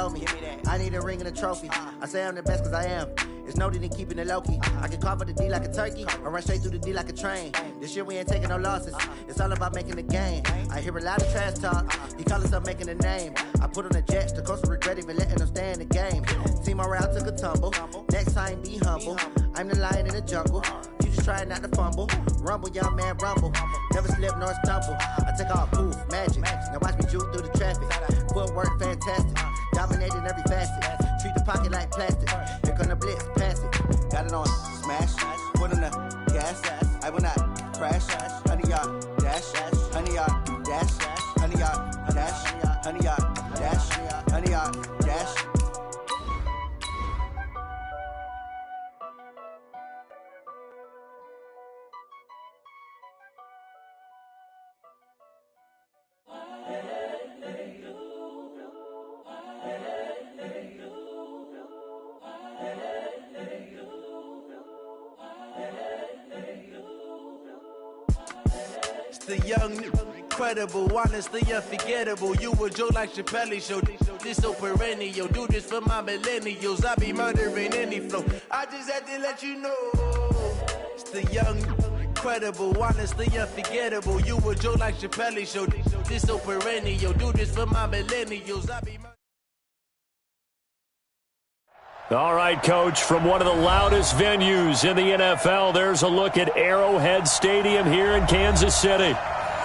owe me. I need a ring and a trophy. I say I'm the best cause I am. It's no need in keeping it low-key. I can carve for the D like a turkey, or run straight through the D like a train. This year we ain't taking no losses. It's all about making the game. I hear a lot of trash talk. He call himself making a name. I put on the Jets. The coach will regret even letting them stay in the game. Team morale took a tumble. Next time be humble. I'm the lion in the jungle. You just try not to fumble. Rumble, young man, rumble. Never slip nor stumble. I take all poof, magic. Now watch me juke through the traffic. Footwork fantastic. Dominating every facet. Treat the pocket like plastic. Here come the blitz, pass it. Got it on smash. Put on the gas. I will not crash. 100 yard dash. 100 yard dash. 100 yard dash. 100 yard dash. 100 yard dash. The young, incredible, honestly unforgettable. You a joke like Chappelle Show. This so perennial. Do this for my millennials. I be murdering any flow. I just had to let you know. It's the young, incredible, honestly unforgettable. You a joke like Chappelle Show. This so perennial. Do this for my millennials. I be All right, Coach, from one of the loudest venues in the NFL, there's a look at Arrowhead Stadium here in Kansas City.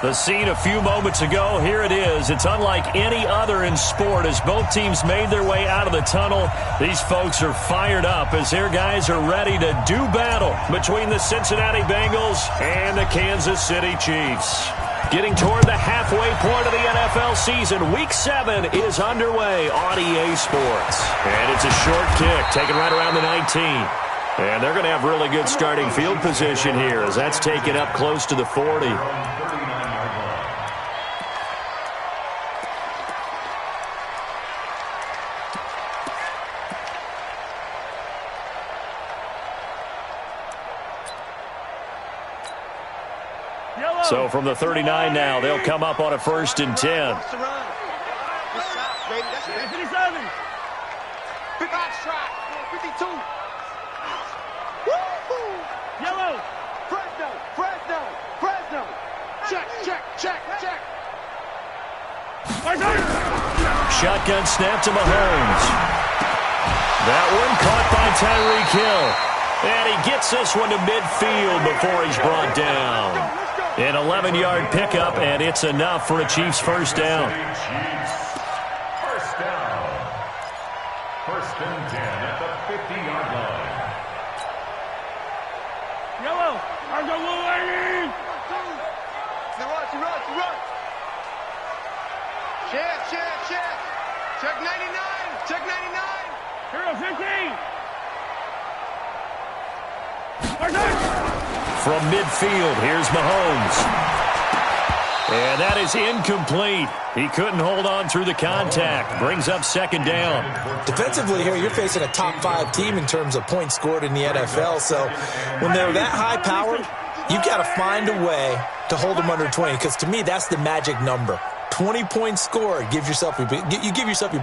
The scene a few moments ago, here it is. It's unlike any other in sport as both teams made their way out of the tunnel. These folks are fired up as their guys are ready to do battle between the Cincinnati Bengals and the Kansas City Chiefs. Getting toward the halfway point of the NFL season, Week 7 is underway on EA Sports. And it's a short kick, taken right around the 19. And they're going to have really good starting field position here as that's taken up close to the 40. So from the 39 now, they'll come up on a 1st and 10. Yellow, Fresno. Check. Shotgun snap to Mahomes. That one caught by Tyreek Hill. And he gets this one to midfield before he's brought down. An 11-yard pickup, and it's enough for a Chiefs first down. First down. 1st and 10 at the 50-yard line. Yellow, I go Wolverine. Run. Check 99. Hero 15. From midfield, here's Mahomes. And that is incomplete. He couldn't hold on through the contact. Brings up 2nd down. Defensively here, you're facing a top 5 team in terms of points scored in the NFL. So when they're that high-powered, you've got to find a way to hold them under 20. Because to me, that's the magic number. 20 points scored, you give yourself your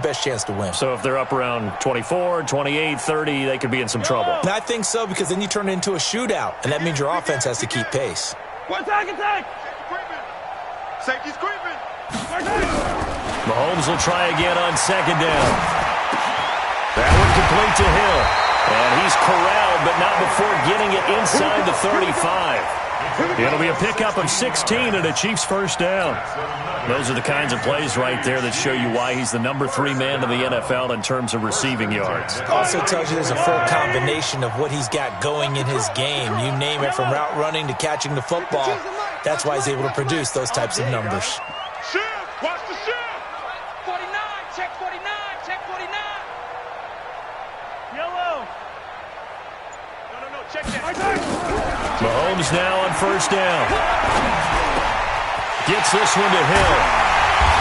best chance to win. So if they're up around 24, 28, 30, they could be in some trouble. And I think so, because then you turn it into a shootout, and that means your offense has to keep pace. Attack! Safety's creeping! Mahomes will try again on 2nd down. That one complete to Hill. And he's corralled, but not before getting it inside the 35. It'll be a pickup of 16 and a Chiefs first down. Those are the kinds of plays right there that show you why he's the number 3 man in the NFL in terms of receiving yards. Also tells you there's a full combination of what he's got going in his game. You name it, from route running to catching the football. That's why he's able to produce those types of numbers. Watch the shift! 49, check 49. Yellow. No, check that. Mahomes now on 1st down. Gets this one to Hill.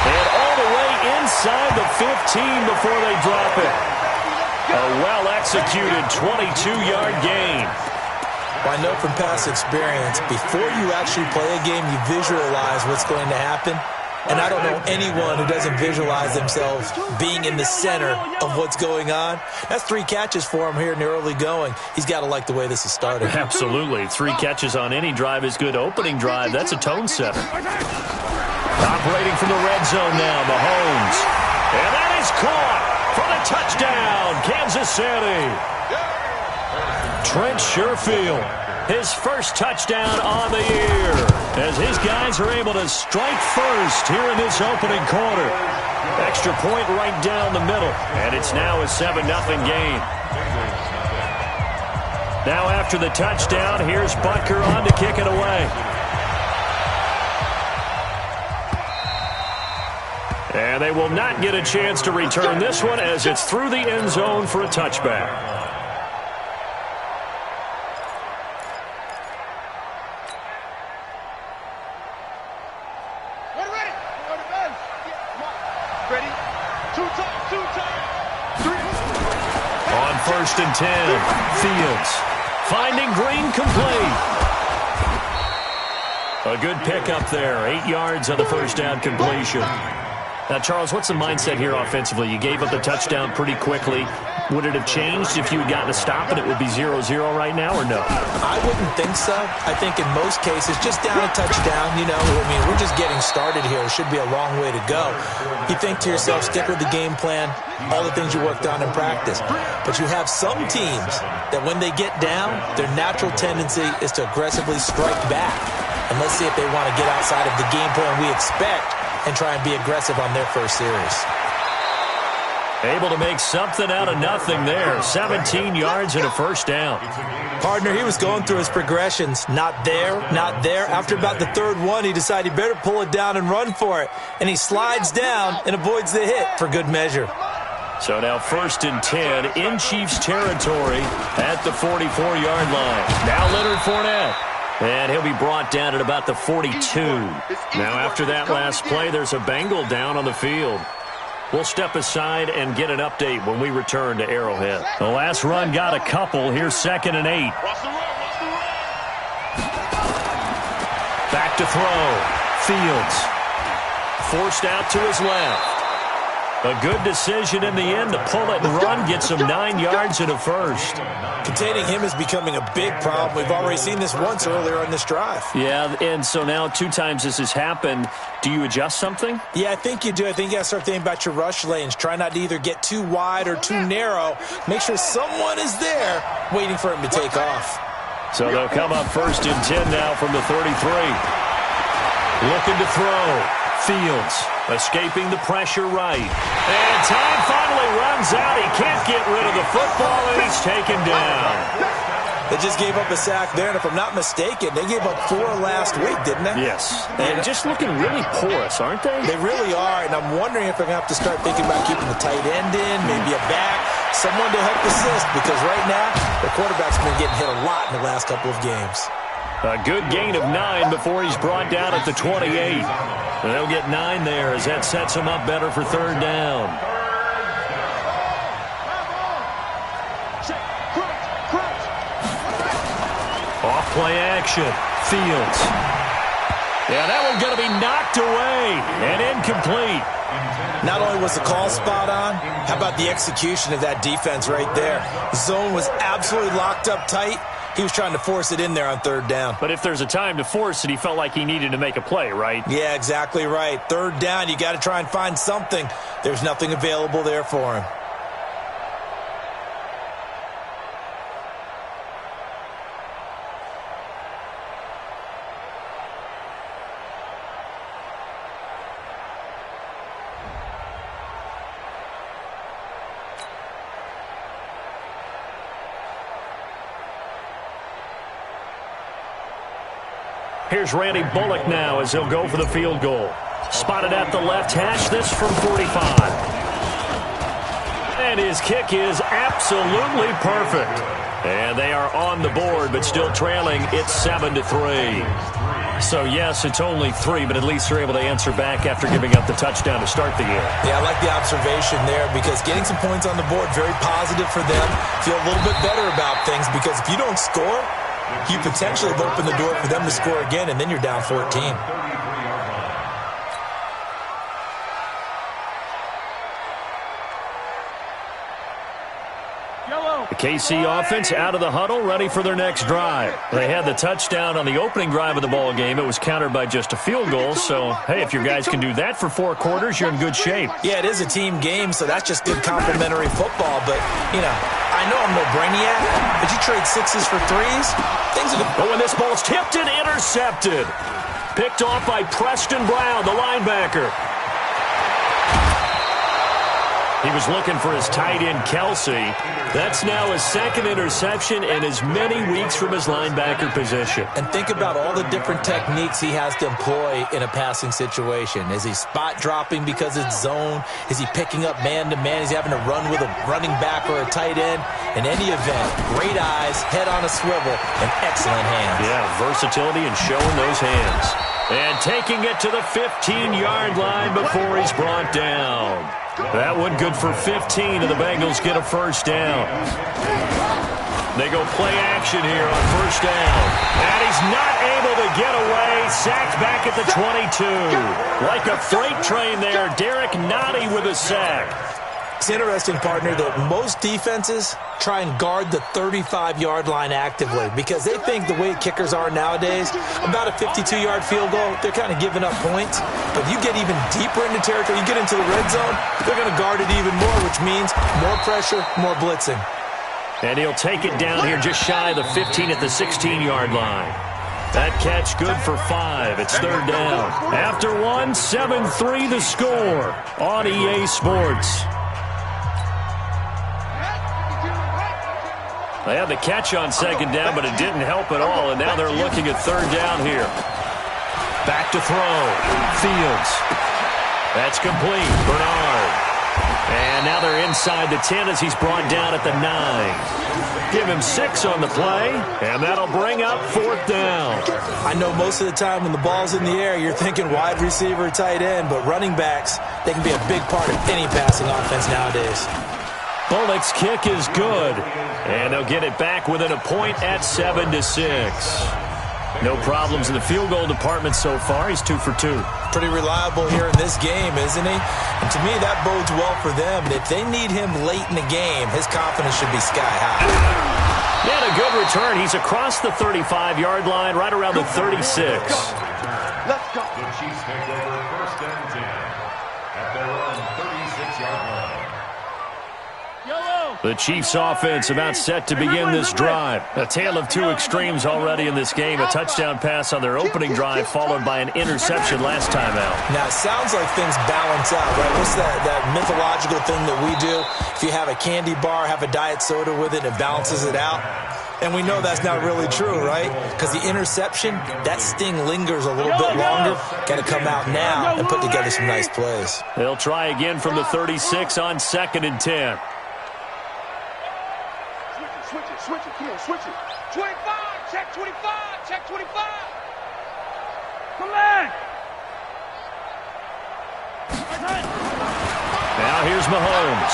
And all the way inside the 15 before they drop it. A well-executed 22-yard gain. Well, I know from past experience, before you actually play a game, you visualize what's going to happen. And I don't know anyone who doesn't visualize themselves being in the center of what's going on. That's 3 catches for him here in the early going. He's got to like the way this is started. Absolutely. 3 catches on any drive is good. Opening drive, that's a tone setter. Operating from the red zone now, Mahomes. And that is caught for the touchdown, Kansas City. Trent Sherfield, his first touchdown on the year, as his guys are able to strike first here in this opening quarter. Extra point right down the middle, and it's now a 7-0 game. Now after the touchdown, here's Butker on to kick it away. And they will not get a chance to return this one as it's through the end zone for a touchback. On 1st and 10, Fields finding Green complete. A good pickup there, 8 yards on the first down completion. Now, Charles, what's the mindset here offensively? You gave up the touchdown pretty quickly. Would it have changed if you had gotten a stop and it would be 0-0 right now, or no? I wouldn't think so. I think in most cases, just down a touchdown, you know, I mean, we're just getting started here. It should be a long way to go. You think to yourself, stick with the game plan, all the things you worked on in practice. But you have some teams that when they get down, their natural tendency is to aggressively strike back. And let's see if they want to get outside of the game plan we expect and try and be aggressive on their first series. Able to make something out of nothing there. 17 yards and a first down. Partner, he was going through his progressions. Not there, not there. After about the third one, he decided he better pull it down and run for it. And he slides down and avoids the hit for good measure. So now 1st and 10 in Chiefs territory at the 44-yard line. Now Leonard Fournette. And he'll be brought down at about the 42. Now after that last play, there's a Bengal down on the field. We'll step aside and get an update when we return to Arrowhead. The last run got a couple. Here's 2nd and 8. Back to throw. Fields. Forced out to his left. A good decision in the end to pull it and run, get some 9 yards and a first. Containing him is becoming a big problem. We've already seen this once earlier on this drive. Yeah, and so now 2 times this has happened. Do you adjust something? Yeah, I think you do. I think you got to start thinking about your rush lanes. Try not to either get too wide or too narrow. Make sure someone is there waiting for him to take off. So they'll come up 1st and 10 now from the 33. Looking to throw. Fields escaping the pressure right. And time finally runs out. He can't get rid of the football, and he's taken down. They just gave up a sack there, and if I'm not mistaken, they gave up 4 last week, didn't they? Yes. And just looking really porous, aren't they? They really are, and I'm wondering if they're going to have to start thinking about keeping the tight end in, maybe a back, someone to help assist, because right now, the quarterback's been getting hit a lot in the last couple of games. A good gain of 9 before he's brought down at the 28. And they'll get 9 there as that sets him up better for 3rd down. Off play action. Fields. Yeah, that one's going to be knocked away and incomplete. Not only was the call spot on, how about the execution of that defense right there? The zone was absolutely locked up tight. He was trying to force it in there on 3rd down. But if there's a time to force it, he felt like he needed to make a play, right? Yeah, exactly right. 3rd down, you got to try and find something. There's nothing available there for him. Here's Randy Bullock now as he'll go for the field goal. Spotted at the left hash, this from 45. And his kick is absolutely perfect. And they are on the board, but still trailing. It's 7-3. So, yes, it's only 3, but at least they're able to answer back after giving up the touchdown to start the year. Yeah, I like the observation there because getting some points on the board, very positive for them. Feel a little bit better about things because if you don't score, you potentially have opened the door for them to score again, and then you're down 14. KC offense out of the huddle, ready for their next drive. They had the touchdown on the opening drive of the ball game. It was countered by just a field goal. So, hey, if your guys can do that for 4 quarters, you're in good shape. Yeah, it is a team game, so that's just good complimentary football. But, I know I'm no brainiac, but you trade 6s for 3s, things are going. Oh, and this ball's tipped and intercepted. Picked off by Preston Brown, the linebacker. He was looking for his tight end, Kelsey. That's now his 2nd interception in as many weeks from his linebacker position. And think about all the different techniques he has to employ in a passing situation. Is he spot dropping because it's zone? Is he picking up man-to-man? Is he having to run with a running back or a tight end? In any event, great eyes, head on a swivel, and excellent hands. Yeah, versatility and showing those hands. And taking it to the 15-yard line before he's brought down. That one good for 15, and the Bengals get a first down. They go play action here on first down. And he's not able to get away. Sacked back at the 22. Like a freight train there, Derek Nottie with a sack. It's interesting, partner, that most defenses try and guard the 35-yard line actively because they think the way kickers are nowadays, about a 52-yard field goal, they're kind of giving up points. But you get even deeper into territory, you get into the red zone, they're going to guard it even more, which means more pressure, more blitzing. And he'll take it down here just shy of the 15 at the 16-yard line. That catch good for 5. It's 3rd down. After 1, 7-3 the score on EA Sports. They had the catch on 2nd down, but it didn't help at all, and now they're looking at 3rd down here. Back to throw. Fields. That's complete. Bernard. And now they're inside the 10 as he's brought down at the 9. Give him 6 on the play, and that'll bring up 4th down. I know most of the time when the ball's in the air, you're thinking wide receiver, tight end, but running backs, they can be a big part of any passing offense nowadays. Bullock's kick is good, and they'll get it back within a point at 7-6. No problems in the field goal department so far. He's 2 for 2. Pretty reliable here in this game, isn't he? And to me, that bodes well for them. If they need him late in the game, his confidence should be sky high. Yeah, a good return. He's across the 35-yard line, right around the 36. Let's go. The Chiefs take over 1st and 10 at their own 36-yard line. The Chiefs offense about set to begin this drive. A tale of 2 extremes already in this game. A touchdown pass on their opening drive followed by an interception last time out. Now, it sounds like things balance out, right? What's that mythological thing that we do? If you have a candy bar, have a diet soda with it, it balances it out. And we know that's not really true, right? Because the interception, that sting lingers a little bit longer. Got to come out now and put together some nice plays. They'll try again from the 36 on 2nd and 10. Switch it, come on, switch it. 25, check 25, check 25. Come on. Now here's Mahomes.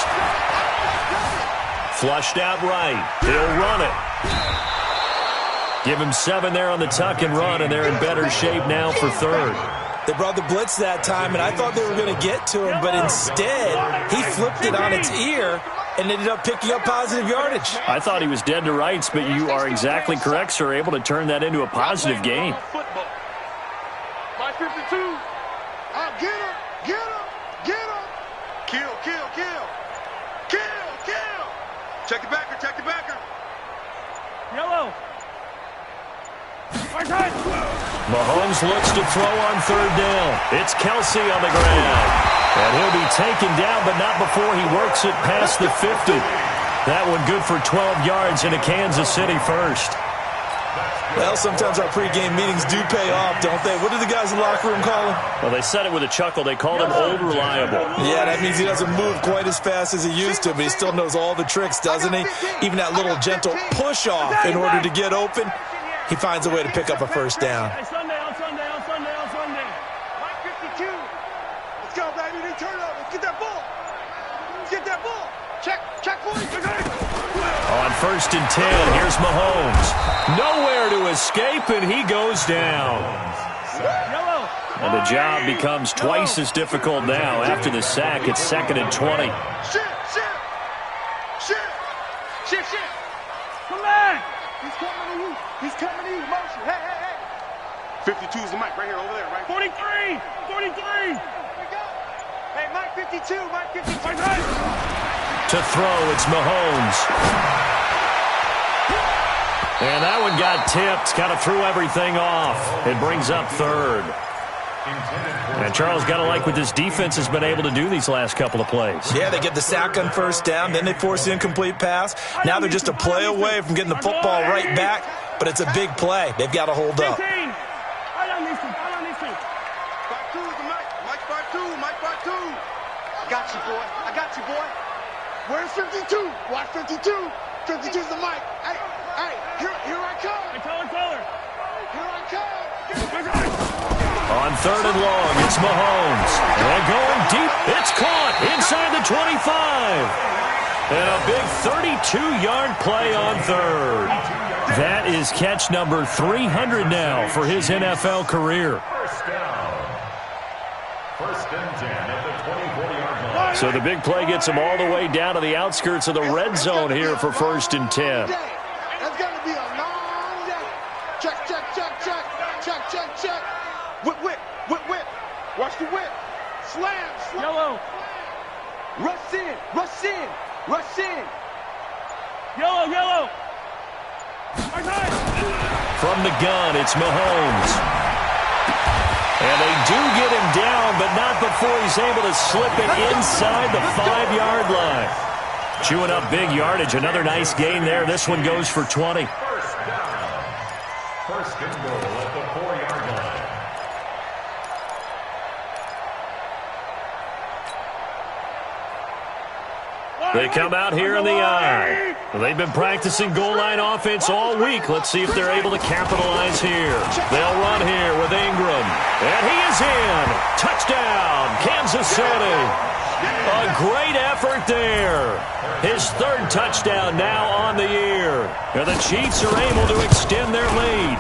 Flushed out right. He'll run it. Give him 7 there on the tuck and run, and they're in better shape now for 3rd. They brought the blitz that time, and I thought they were going to get to him, but instead he flipped it on its ear and ended up picking up positive yardage. I thought he was dead to rights, but you are exactly correct, sir. Able to turn that into a positive gain. My 52. Get him, get him, get him. Kill, kill, kill. Kill, kill. Check the backer, check the backer. Yellow. Mahomes looks to throw on 3rd down. It's Kelsey on the ground. And he'll be taken down, but not before he works it past the 50. That one good for 12 yards into Kansas City first. Well, sometimes our pregame meetings do pay off, don't they? What do the guys in the locker room call him? Well, they said it with a chuckle. They called him Old Reliable. Yeah, that means he doesn't move quite as fast as he used to, but he still knows all the tricks, doesn't he? Even that little gentle push-off in order to get open, he finds a way to pick up a first down. On Sunday. Mike 52. Let's go, baby. They turn it up. Let's get that ball. Let's get that ball. Check 40. On 1st and 10, here's Mahomes. Nowhere to escape, and he goes down. And the job becomes twice as difficult now after the sack. It's 2nd and 20. Shit. follow you. He's coming to you. Motion. Hey, hey, hey. 52 is the mic right here, over there, right? 43. 43. Here we go. Hey, Mike 52. Mike 52. To throw, it's Mahomes. And that one got tipped. Kind of threw everything off. It brings up third. And Charles, got to like what this defense has been able to do these last couple of plays. Yeah, they get the sack on first down, then they force the incomplete pass. Now they're just a play away from getting the football right back, but it's a big play. They've got to hold up. I got you, boy. I got you, boy. Where's 52? Watch 52. 52's the mic. Hey, hey, here I come. Hey, taller. Here I come. On third and long, it's Mahomes. And going deep, it's caught inside the 25. And a big 32-yard play on third. That is catch number 300 now for his NFL career. First and 10 at the 24-yard line. So the big play gets him all the way down to the outskirts of the red zone here for first and 10. That's going to be a long day. Check. Whip. Watch the whip. Slam. Yellow. Rush in. Yellow. From the gun, it's Mahomes. And they do get him down, but not before he's able to slip it inside the 5-yard line. Chewing up big yardage. Another nice gain there. This one goes for 20. First down. First and goal at the 4-yard line. They come out here in the eye. They've been practicing goal line offense all week. Let's see if they're able to capitalize here. They'll run here with Ingram. And he is in. Touchdown, Kansas City. A great effort there. His third touchdown now on the year. And the Chiefs are able to extend their lead.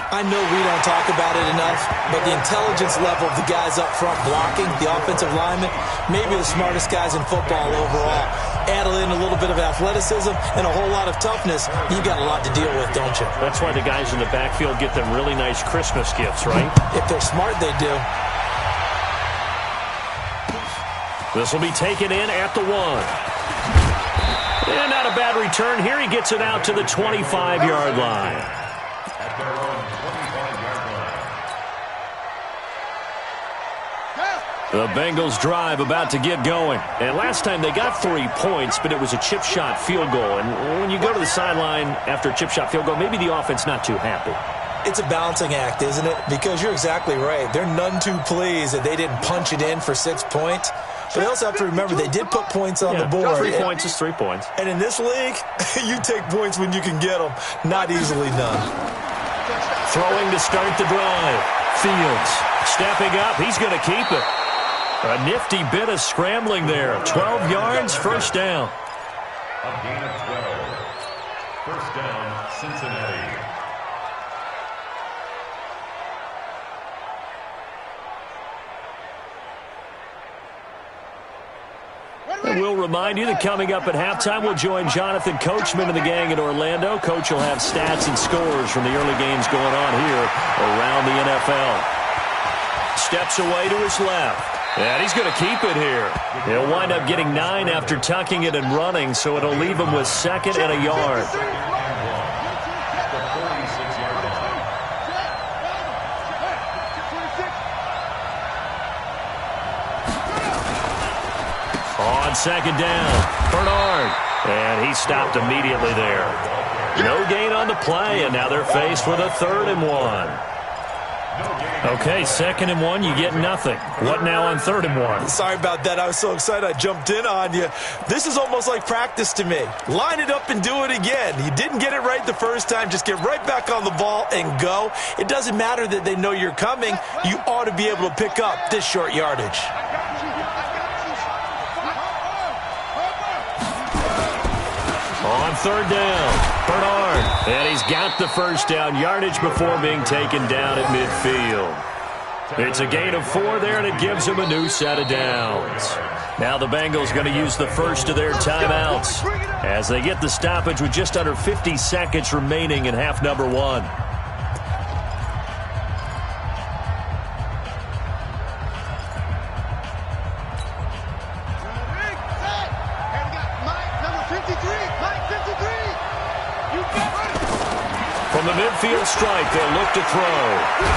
I know we don't talk about it enough, but the intelligence level of the guys up front blocking, the offensive linemen, maybe the smartest guys in football overall. Add in a little bit of athleticism and a whole lot of toughness, you got a lot to deal with, don't you? That's why the guys in the backfield get them really nice Christmas gifts, right? If they're smart, they do. This will be taken in at the 1. And not a bad return here. He gets it out to the 25-yard line. At their own 25-yard line. The Bengals drive about to get going. And last time they got 3 points, but it was a chip shot field goal. And when you go to the sideline after a chip shot field goal, maybe the offense not too happy. It's a balancing act, isn't it? Because you're exactly right. They're none too pleased that they didn't punch it in for 6 points. But they also have to remember they did put points on the board. 3 points is 3 points. And in this league, you take points when you can get them. Not easily done. Throwing to start the drive. Fields stepping up. He's going to keep it. A nifty bit of scrambling there. 12 yards, first down. A gain of 12. First down, Cincinnati. And we'll remind you that coming up at halftime, we'll join Jonathan Coachman and the gang in Orlando. Coach will have stats and scores from the early games going on here around the NFL. Steps away to his left. And he's going to keep it here. He'll wind up getting 9 after tucking it and running, so it'll leave him with 2nd and a yard. On 2nd down, Bernard. And he stopped immediately there. No gain on the play, and now they're faced with a 3rd and 1. Okay, 2nd and 1, you get nothing. What now on 3rd and 1? Sorry about that. I was so excited I jumped in on you. This is almost like practice to me. Line it up and do it again. You didn't get it right the first time. Just get right back on the ball and go. It doesn't matter that they know you're coming. You ought to be able to pick up this short yardage. On 3rd down, Bernard. And he's got the first down yardage before being taken down at midfield. It's a gain of 4 there, and it gives them a new set of downs. Now the Bengals going to use the first of their timeouts as they get the stoppage with just under 50 seconds remaining in half number 1. From the midfield stripe, they'll look to throw.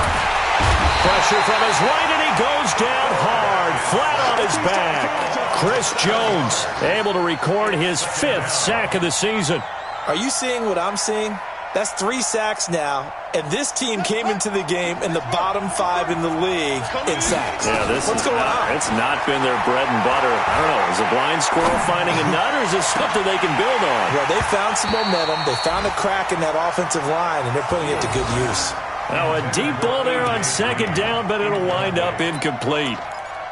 Pressure from his right, and he goes down hard, flat on his back. Chris Jones able to record his 5th sack of the season. Are you seeing what I'm seeing? That's 3 sacks now, and this team came into the game in the bottom 5 in the league in sacks. Yeah, What's going on? It's not been their bread and butter. I don't know, is a blind squirrel finding a nut, or is it something they can build on? Well, they found some momentum. They found a crack in that offensive line, and they're putting it to good use. Now a deep ball there on 2nd down, but it'll wind up incomplete.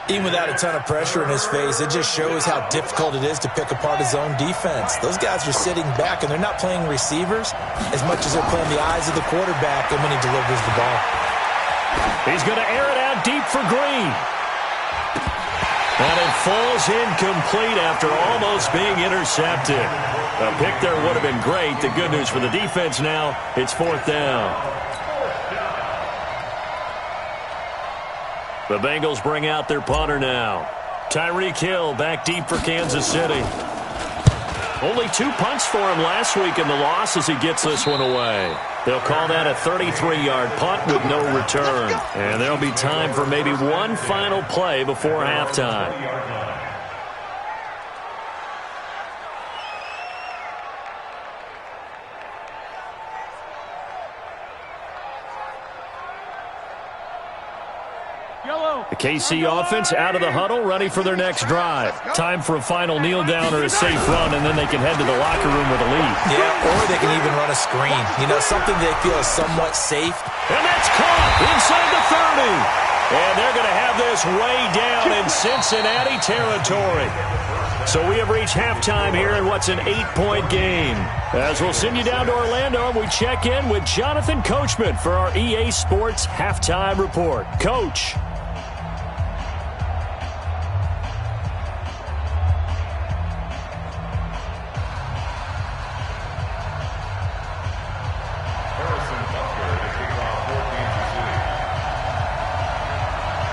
Even without a ton of pressure in his face, it just shows how difficult it is to pick apart his own defense. Those guys are sitting back, and they're not playing receivers as much as they're playing the eyes of the quarterback when he delivers the ball. He's going to air it out deep for Green. And it falls incomplete after almost being intercepted. A pick there would have been great. The good news for the defense now, it's 4th down. The Bengals bring out their punter now. Tyreek Hill back deep for Kansas City. Only 2 punts for him last week in the loss as he gets this one away. They'll call that a 33-yard punt with no return. And there'll be time for maybe one final play before halftime. The KC offense out of the huddle, ready for their next drive. Time for a final kneel down or a safe run, and then they can head to the locker room with a lead. Yeah, or they can even run a screen. You know, something they feel is somewhat safe. And that's caught inside the 30. And they're going to have this way down in Cincinnati territory. So we have reached halftime here in what's an 8-point game. As we'll send you down to Orlando, and we check in with Jonathan Coachman for our EA Sports Halftime Report. Coach.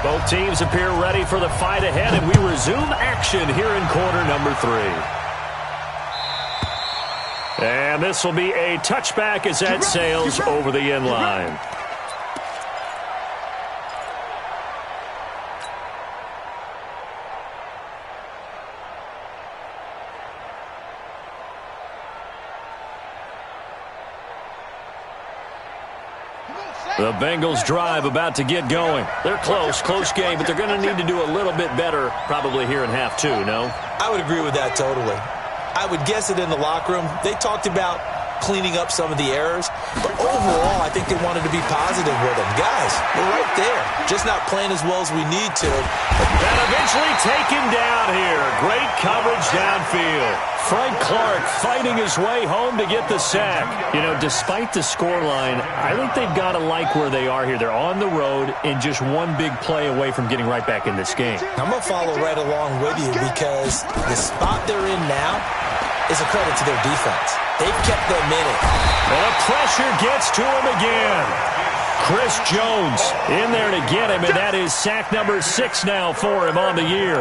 Both teams appear ready for the fight ahead, and we resume action here in quarter number 3. And this will be a touchback as that sails over the end line. The Bengals drive about to get going. They're close game, but they're going to need to do a little bit better probably here in half 2, no? I would agree with that totally. I would guess that in the locker room, they talked about cleaning up some of the errors, but overall, I think they wanted to be positive with them. Guys, we're right there, just not playing as well as we need to. And eventually taken down here. Great coverage downfield. Frank Clark fighting his way home to get the sack. You know, despite the scoreline, I think they've got to like where they are here. They're on the road and just one big play away from getting right back in this game. I'm going to follow right along with you because the spot they're in now is a credit to their defense. They've kept them in it. And the pressure gets to him again. Chris Jones in there to get him, and that is sack number 6 now for him on the year.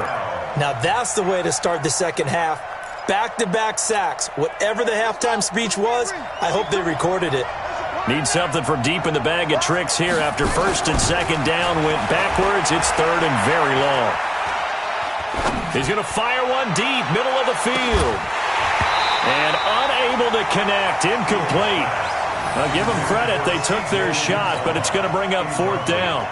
Now that's the way to start the second half. Back-to-back sacks. Whatever the halftime speech was, I hope they recorded it. Need something from deep in the bag of tricks here after 1st and 2nd down went backwards. It's 3rd and very long. He's going to fire one deep, middle of the field. And unable to connect, incomplete. I'll give them credit, they took their shot, but it's going to bring up 4th down.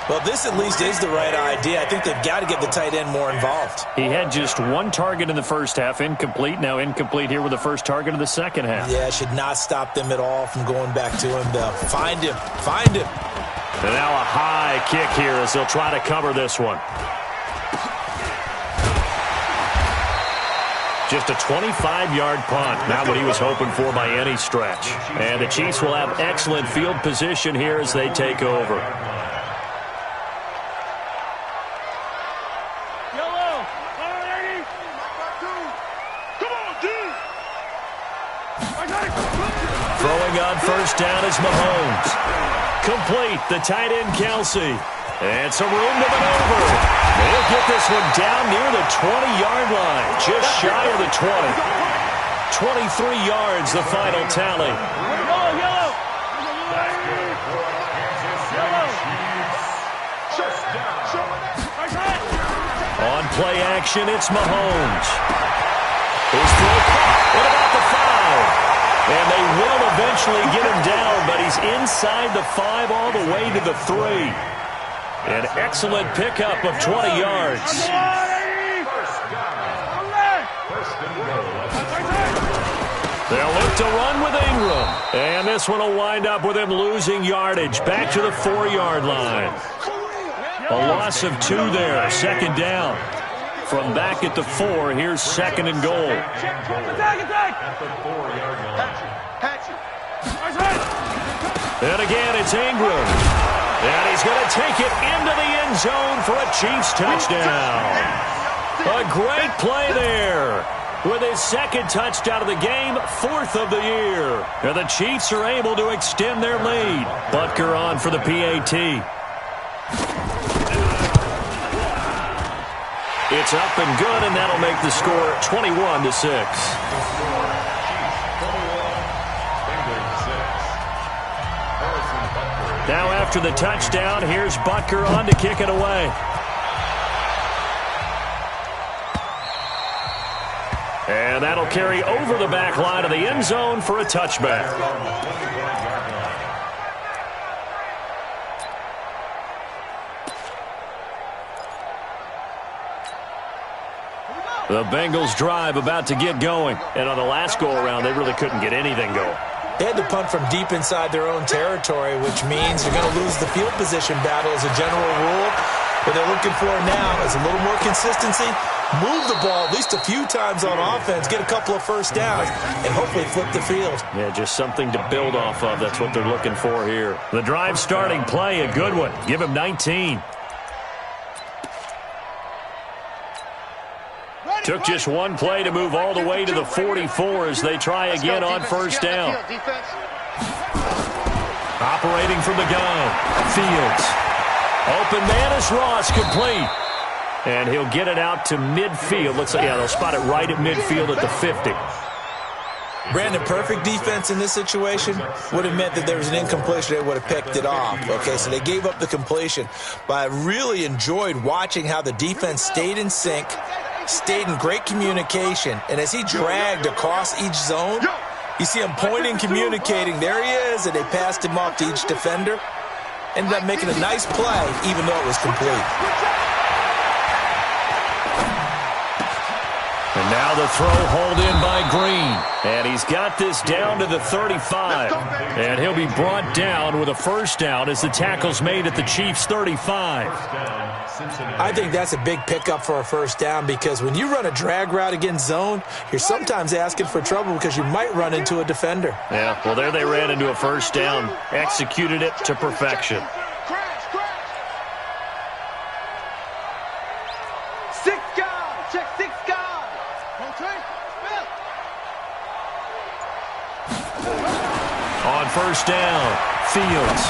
Well, this at least is the right idea. I think they've got to get the tight end more involved. He had just 1 target in the first half, incomplete. Now incomplete here with the first target of the second half. Yeah, should not stop them at all from going back to him, though. Find him. Find him. And now a high kick here as they'll try to cover this one. Just a 25-yard punt, not what he was hoping for by any stretch. And the Chiefs will have excellent field position here as they take over. first down is Mahomes. Complete, the tight end Kelsey. And some room to maneuver. They'll get this one down near the 20-yard line, just shy of the 20. 23 yards, the final tally. On play action, it's Mahomes. His throw caught at about the 5. And they will eventually get him down, but he's inside the 5 all the way to the 3. An excellent pickup of 20 yards. They'll look to run with Ingram. And this one will wind up with him losing yardage back to the 4-yard line. A loss of 2 there, second down. From back at the 4, here's second and goal. And again, it's Ingram. And he's going to take it into the end zone for a Chiefs touchdown. A great play there. With his second touchdown of the game, 4th of the year. And the Chiefs are able to extend their lead. Butker on for the PAT. It's up and good, and that'll make the score 21-6. Now after the touchdown, here's Butker on to kick it away. And that'll carry over the back line of the end zone for a touchback. The Bengals drive about to get going. And on the last go-around, they really couldn't get anything going. They had to punt from deep inside their own territory, which means you're going to lose the field position battle as a general rule. What they're looking for now is a little more consistency, move the ball at least a few times on offense, get a couple of first downs, and hopefully flip the field. Yeah, just something to build off of. That's what they're looking for here. The drive starting play, a good one. Give him 19. Took just one play to move all the way to the 44 as they try again on first down. Operating from the gun, Fields. Open man is Ross, complete. And he'll get it out to midfield. Looks like, yeah, they'll spot it right at midfield at the 50. Brandon, perfect defense in this situation would have meant that there was an incompletion. They would have picked it off. Okay, so they gave up the completion. But I really enjoyed watching how the defense stayed in sync, stayed in great communication. And as he dragged across each zone, you see him pointing, communicating. There he is, and they passed him off to each defender. Ended up making a nice play, even though it was complete. And now the throw hauled in by Green. And he's got this down to the 35. And he'll be brought down with a first down as the tackle's made at the Chiefs' 35. I think that's a big pickup for a first down because when you run a drag route against zone, you're sometimes asking for trouble because you might run into a defender. Yeah, well, there they ran into a first down. Executed it to perfection. On first down, Fields.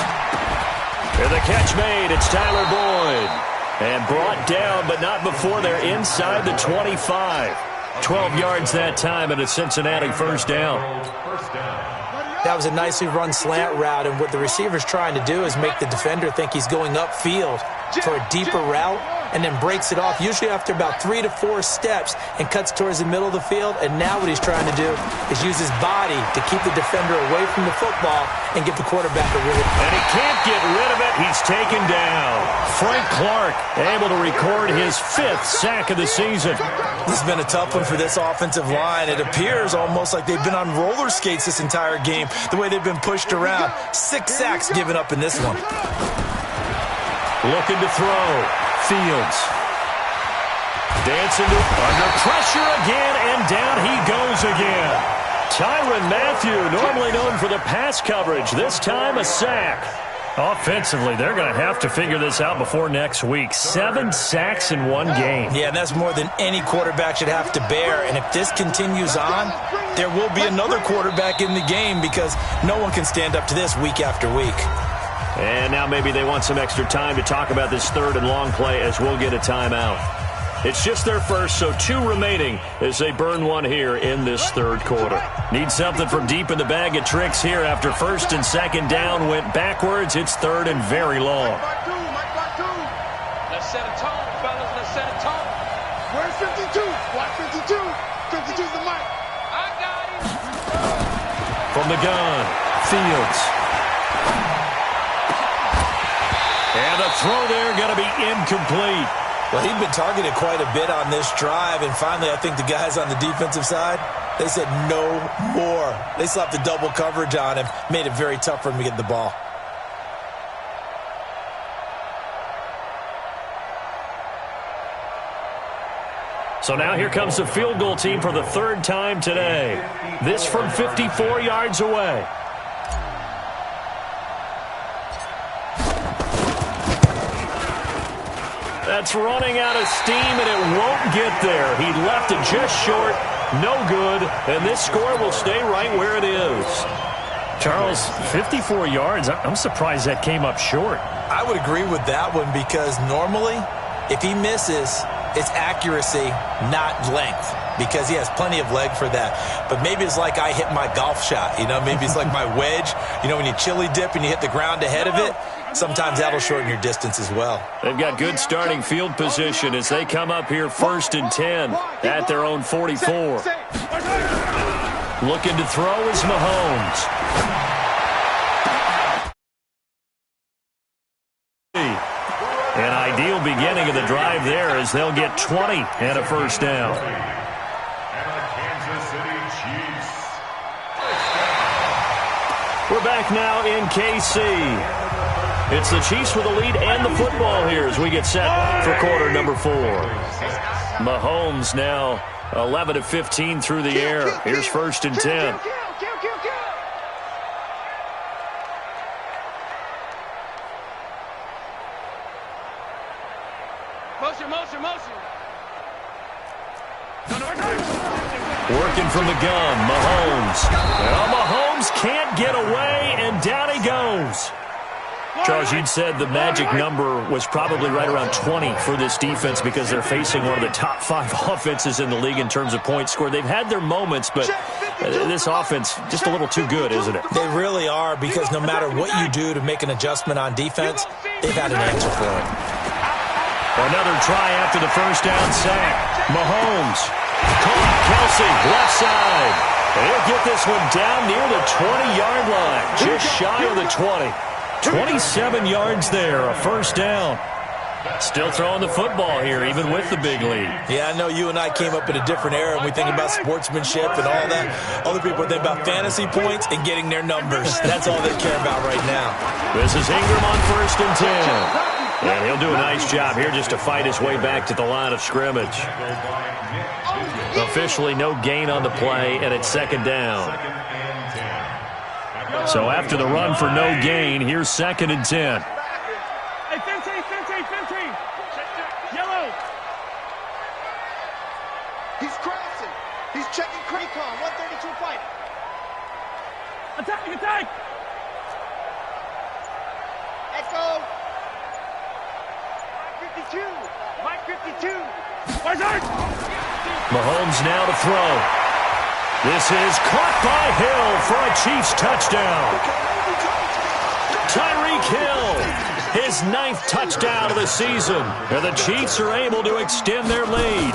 And the catch made, it's Tyler Boyd. And brought down, but not before they're inside the 25. 12 yards that time, and a Cincinnati first down. That was a nicely run slant route, and what the receiver's trying to do is make the defender think he's going upfield for a deeper route, and then breaks it off, usually after about 3 to 4 steps, and cuts towards the middle of the field. And now what he's trying to do is use his body to keep the defender away from the football and get the quarterback a really... And he can't get rid of it. He's taken down. Frank Clark able to record his 5th sack of the season. This has been a tough one for this offensive line. It appears almost like they've been on roller skates this entire game, the way they've been pushed around. 6 sacks given up in this one. Looking to throw. Fields. Dancing under pressure again, and down he goes again. Tyrann Mathieu, normally known for the pass coverage, this time a sack. Offensively, they're going to have to figure this out before next week. 7 sacks in one game. Yeah, and that's more than any quarterback should have to bear. And if this continues on, there will be another quarterback in the game because no one can stand up to this week after week. And now maybe they want some extra time to talk about this third and long play as we'll get a timeout. It's just their first, so 2 remaining as they burn one here in this third quarter. Need something from deep in the bag of tricks here after first and second down went backwards. It's third and very long. Let's set a tone, fellas. Let's set a tone. Where's 52? Watch 52. 52's the mic. I got him. From the gun, Fields. And the throw there going to be incomplete. Well, he'd been targeted quite a bit on this drive, and finally I think the guys on the defensive side, they said no more. They slapped the double coverage on him, made it very tough for him to get the ball. So now here comes the field goal team for the third time today. This from 54 yards away. That's running out of steam, and it won't get there. He left it just short, no good, and this score will stay right where it is. Charles, 54 yards, I'm surprised that came up short. I would agree with that one because normally, if he misses, it's accuracy, not length, because he has plenty of leg for that. But maybe it's like I hit my golf shot, you know, maybe it's like my wedge. You know, when you chili dip and you hit the ground ahead of it, sometimes that'll shorten your distance as well. They've got good starting field position as they come up here 1st and 10 at their own 44. Looking to throw is Mahomes. An ideal beginning of the drive there as they'll get 20 and a first down. We're back now in KC. It's the Chiefs with the lead and the football here as we get set for quarter number 4. Mahomes now 11 of 15 through the air. Here's 1st and 10. Working from the gun, Mahomes. Well, Mahomes can't get away, and down he goes. Charles, you'd said the magic number was probably right around 20 for this defense because they're facing one of the top 5 offenses in the league in terms of points scored. They've had their moments, but this offense just a little too good, isn't it? They really are, because no matter what you do to make an adjustment on defense, they've had an answer for it. Another try after the first down sack. Mahomes. Kelsey, left side. He'll get this one down near the 20-yard line, just shy of the 20. 27 yards there, a first down. Still throwing the football here, even with the big lead. Yeah, I know you and I came up in a different era, and we think about sportsmanship and all that. Other people think about fantasy points and getting their numbers. That's all they care about right now. This is Ingram on 1st and 10. And he'll do a nice job here just to fight his way back to the line of scrimmage. Officially no gain on the play, and it's 2nd down. So after the run for no gain, here's 2nd and 10. Hey, Fenty. Yellow. He's crossing. He's checking Craycon. 132 fight. Attack. Echo. Mike 52. Mahomes now to throw. This is caught by Hill for a Chiefs touchdown. Tyreek Hill, his 9th touchdown of the season. And the Chiefs are able to extend their lead.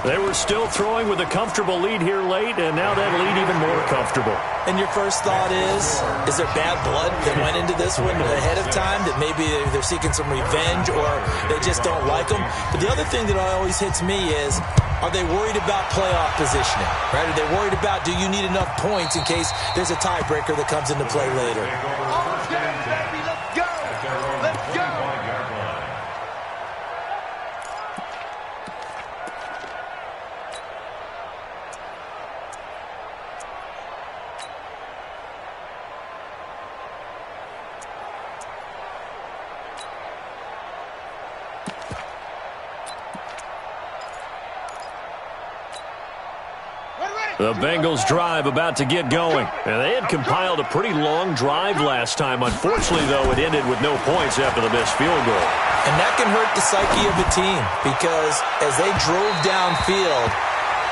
They were still throwing with a comfortable lead here late, and now that lead even more comfortable. And your first thought is there bad blood that went into this one ahead of time, that maybe they're seeking some revenge or they just don't like them? But the other thing that always hits me is, are they worried about playoff positioning? Right? Are they worried about, do you need enough points in case there's a tiebreaker that comes into play later? Let's go. The Bengals drive about to get going. And they had compiled a pretty long drive last time. Unfortunately, though, it ended with no points after the missed field goal. And that can hurt the psyche of a team because as they drove downfield,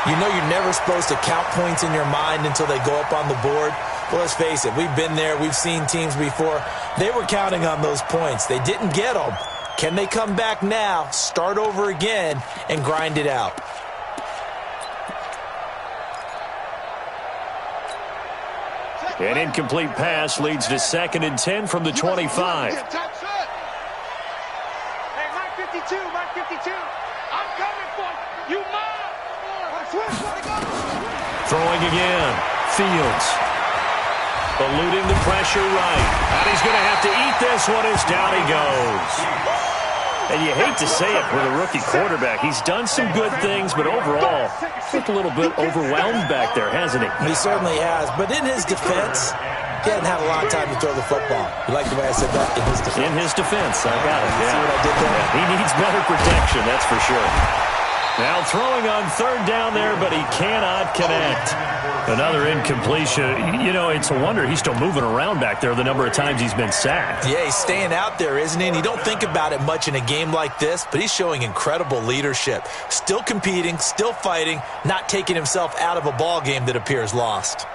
you know you're never supposed to count points in your mind until they go up on the board. Well, let's face it, we've been there. We've seen teams before. They were counting on those points. They didn't get them. Can they come back now, start over again, and grind it out? An incomplete pass leads to 2nd and 10 from the 25. Hey, Mike 52, Mike 52. I'm coming for you, Mom. Throwing again. Fields. Eluding the pressure right. And he's going to have to eat this one as down he goes. And you hate to say it with a rookie quarterback. He's done some good things, but overall, looked a little bit overwhelmed back there, hasn't he? He certainly has. But in his defense, he hadn't had a lot of time to throw the football. You like the way I said that? In his defense. In his defense. I got it. See what I did there? Yeah, he needs better protection, that's for sure. Now throwing on 3rd down there, but he cannot connect. Another incompletion. You know, it's a wonder he's still moving around back there the number of times he's been sacked. Yeah, he's staying out there, isn't he? And you don't think about it much in a game like this, but he's showing incredible leadership. Still competing, still fighting, not taking himself out of a ball game that appears lost.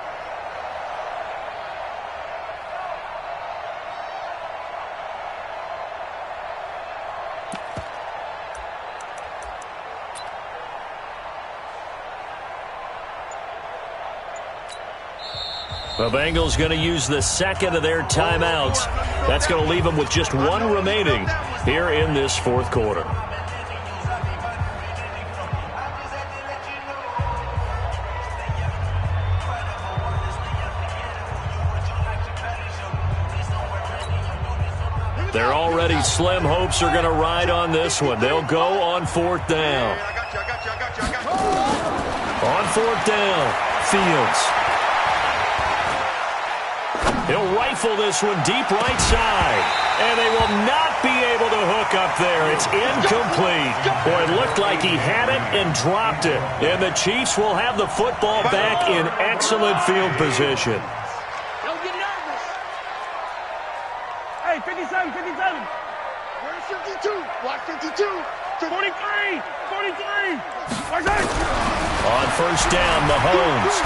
The Bengals going to use the 2nd of their timeouts. That's going to leave them with just 1 remaining here in this 4th quarter. Their already slim hopes are going to ride on this one. They'll go on 4th down. On 4th down, Fields. He'll rifle this one deep right side. And they will not be able to hook up there. It's incomplete. Boy, it looked like he had it and dropped it. And the Chiefs will have the football back in excellent field position. Don't get nervous. Hey, 57, 57. Where's 52? Watch 52. 43, 43. Watch that. On 1st down, Mahomes.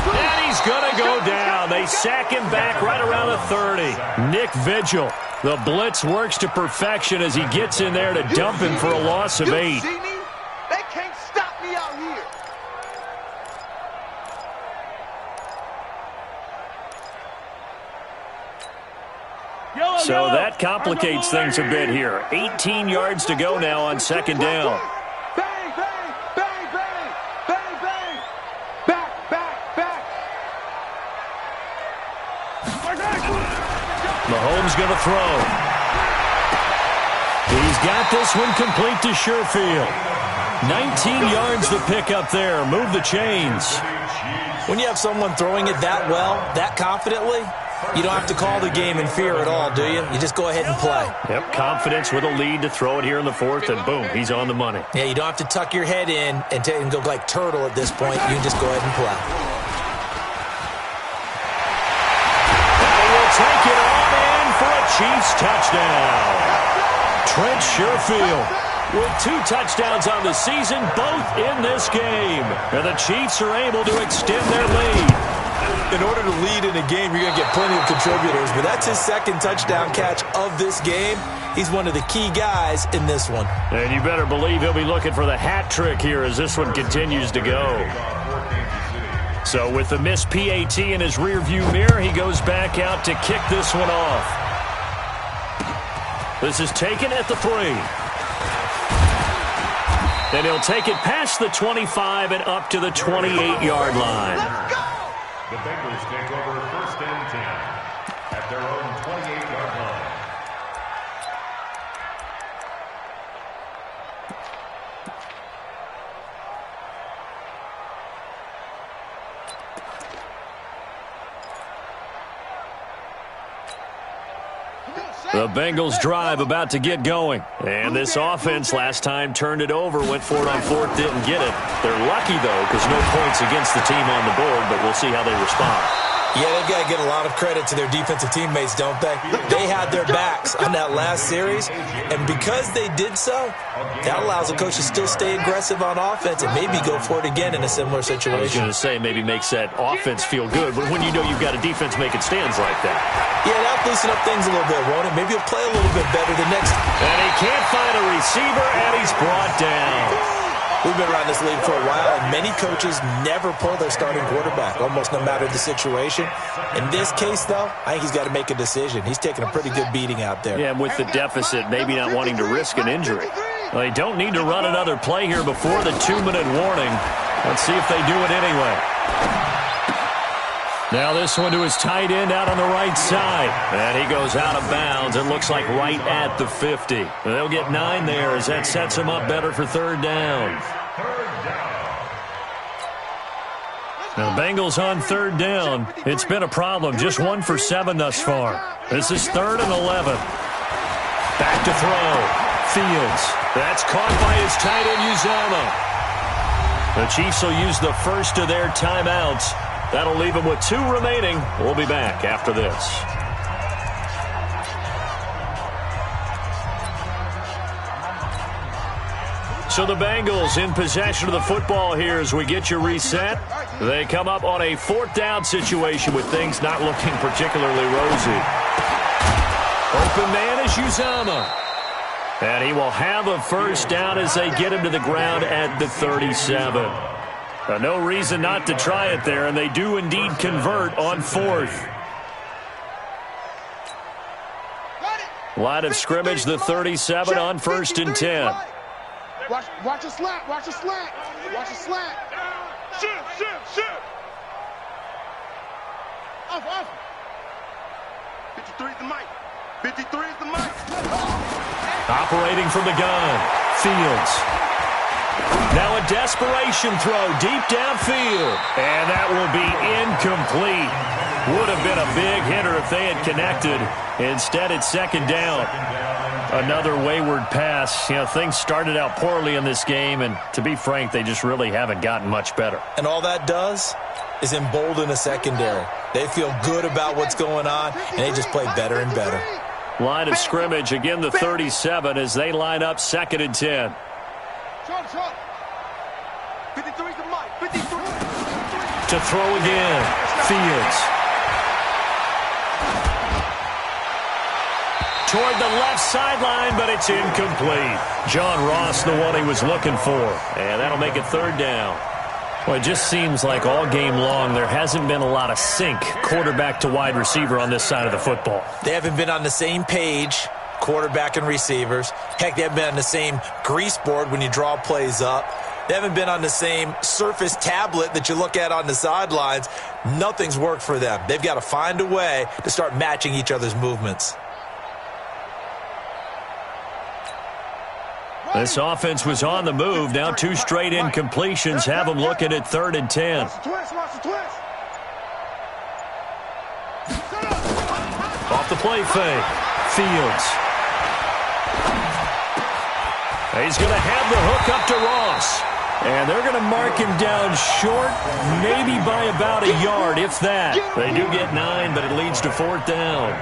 And he's going to go down. They sack him back right around the 30. Nick Vigil. The blitz works to perfection as he gets in there to dump him for a loss of 8. See me? They can't stop me out here. So that complicates things a bit here. 18 yards to go now on 2nd down. Bang, bang, bang, bang, bang, bang. Back, back, back. Mahomes going to throw. He's got this one complete to Sherfield. 19 yards to pick up there. Move the chains. When you have someone throwing it that well, that confidently, you don't have to call the game in fear at all, do you? You just go ahead and play. Yep, confidence with a lead to throw it here in the 4th, and boom, he's on the money. Yeah, you don't have to tuck your head in and go like turtle at this point. You can just go ahead and play. And will take it on in for a Chiefs touchdown. Trent Sherfield with 2 touchdowns on the season, both in this game. And the Chiefs are able to extend their lead. In order to lead in a game, you're going to get plenty of contributors, but that's his 2nd touchdown catch of this game. He's one of the key guys in this one. And you better believe he'll be looking for the hat trick here as this one continues to go. So with the missed PAT in his rearview mirror, he goes back out to kick this one off. This is taken at the 3. And he'll take it past the 25 and up to the 28-yard line. The Bengals take over 1st and 10 at their own 28-yard line. The Bengals drive about to get going. And this offense last time turned it over, went for it on fourth, didn't get it. They're lucky, though, because no points against the team on the board, but we'll see how they respond. Yeah, they've got to get a lot of credit to their defensive teammates, don't they? They had their backs on that last series, and because they did so, that allows the coach to still stay aggressive on offense and maybe go for it again in a similar situation. I was going to say maybe makes that offense feel good, but when you know you've got a defense making stands like that. Yeah, that'll loosen up things a little bit, won't it? Maybe he'll play a little bit better the next time. And he can't find a receiver, and he's brought down. We've been around this league for a while, and many coaches never pull their starting quarterback, almost no matter the situation. In this case, though, I think he's got to make a decision. He's taking a pretty good beating out there. Yeah, and with the deficit, maybe not wanting to risk an injury. Well, they don't need to run another play here before the 2-minute warning. Let's see if they do it anyway. Now this one to his tight end out on the right side. And he goes out of bounds. It looks like right at the 50. They'll get 9 there as that sets him up better for third down. Now the Bengals on third down. It's been a problem. Just 1 for 7 thus far. This is 3rd and 11. Back to throw. Fields. That's caught by his tight end, Uzomah. The Chiefs will use the first of their timeouts. That'll leave them with 2 remaining. We'll be back after this. So the Bengals in possession of the football here as we get you reset. They come up on a 4th down situation with things not looking particularly rosy. Open man is Uzomah. And he will have a first down as they get him to the ground at the 37. No reason not to try it there, and they do indeed convert on 4th. Line of scrimmage, the 37 on 1st and 10. Watch a slant, watch a slant, watch a slant. Shift. Off. 53 is the mic. 53 is the mic. Operating from the gun, Fields. Now a desperation throw deep downfield. And that will be incomplete. Would have been a big hitter if they had connected. Instead, it's 2nd down. Another wayward pass. You know, things started out poorly in this game, and to be frank, they just really haven't gotten much better. And all that does is embolden the secondary. They feel good about what's going on, and they just play better and better. Line of scrimmage, again the 37 as they line up 2nd and 10. 53 is the mic. 53. To throw again, Fields. Toward the left sideline, but it's incomplete. John Ross, the one he was looking for. And that'll make it 3rd down. Well, it just seems like all game long there hasn't been a lot of sync quarterback to wide receiver on this side of the football. They haven't been on the same page, quarterback and receivers. Heck, they haven't been on the same grease board when you draw plays up. They haven't been on the same Surface tablet that you look at on the sidelines. Nothing's worked for them. They've got to find a way to start matching each other's movements. This offense was on the move. Now 2 straight incompletions have them looking at 3rd and 10. Off the play fake. Fields. He's going to have the hook up to Ross. And they're going to mark him down short, maybe by about a yard, if that. They do get 9, but it leads to 4th down.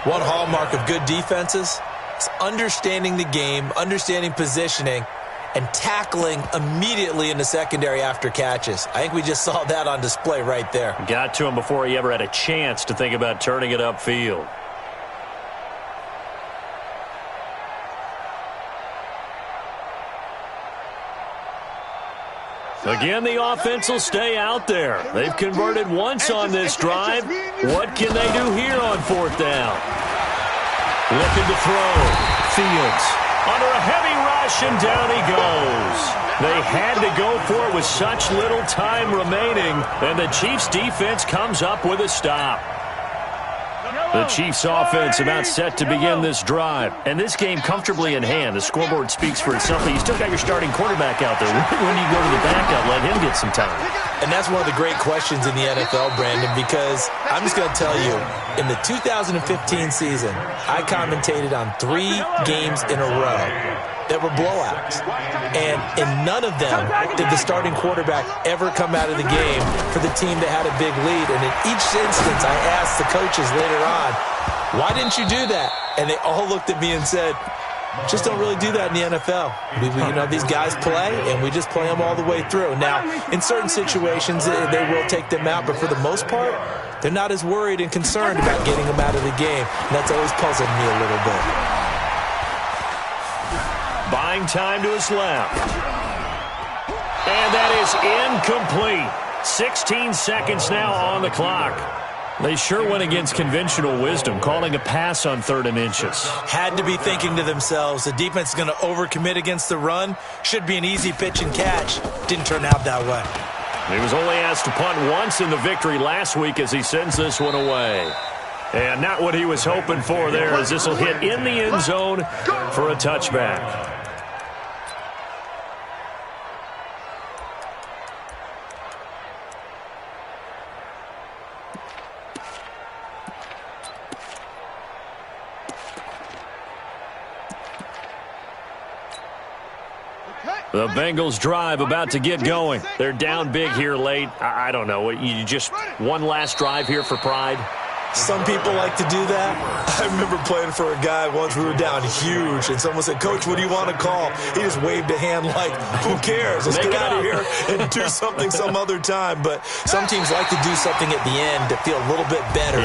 One hallmark of good defenses is understanding the game, understanding positioning, and tackling immediately in the secondary after catches. I think we just saw that on display right there. Got to him before he ever had a chance to think about turning it upfield. Again, the offense will stay out there. They've converted once on this drive. What can they do here on 4th down? Looking to throw. Fields under a heavy rush, and down he goes. They had to go for it with such little time remaining, and the Chiefs' defense comes up with a stop. The Chiefs offense about set to begin this drive. And this game comfortably in hand. The scoreboard speaks for itself. You still got your starting quarterback out there. When do you go to the backup, let him get some time? And that's one of the great questions in the NFL, Brandon, because I'm just going to tell you, in the 2015 season, I commentated on 3 games in a row that were blowouts. And in none of them did the starting quarterback ever come out of the game for the team that had a big lead. And in each instance, I asked the coaches later on, why didn't you do that? And they all looked at me and said, just don't really do that in the NFL. These guys play, and we just play them all the way through. Now, in certain situations, they will take them out, but for the most part, they're not as worried and concerned about getting them out of the game. And that's always puzzled me a little bit. Buying time to his left. And that is incomplete. 16 seconds now on the clock. They sure went against conventional wisdom, calling a pass on 3rd and inches. Had to be thinking to themselves, the defense is going to overcommit against the run. Should be an easy pitch and catch. Didn't turn out that way. He was only asked to punt once in the victory last week as he sends this one away. And not what he was hoping for there, as this will hit in the end zone for a touchback. The Bengals drive about to get going. They're down big here late. I don't know. You just one last drive here for pride? Some people like to do that. I remember playing for a guy once. We were down huge, and someone said, Coach, what do you want to call? He just waved a hand like, who cares? Let's get out of here and do something some other time. But some teams like to do something at the end to feel a little bit better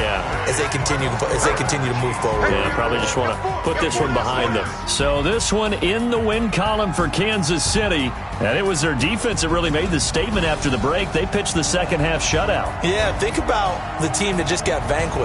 as they continue to move forward. Yeah, probably just want to put this one behind them. So this one in the win column for Kansas City. And it was their defense that really made the statement after the break. They pitched the second half shutout. Yeah, think about the team that just got vanquished.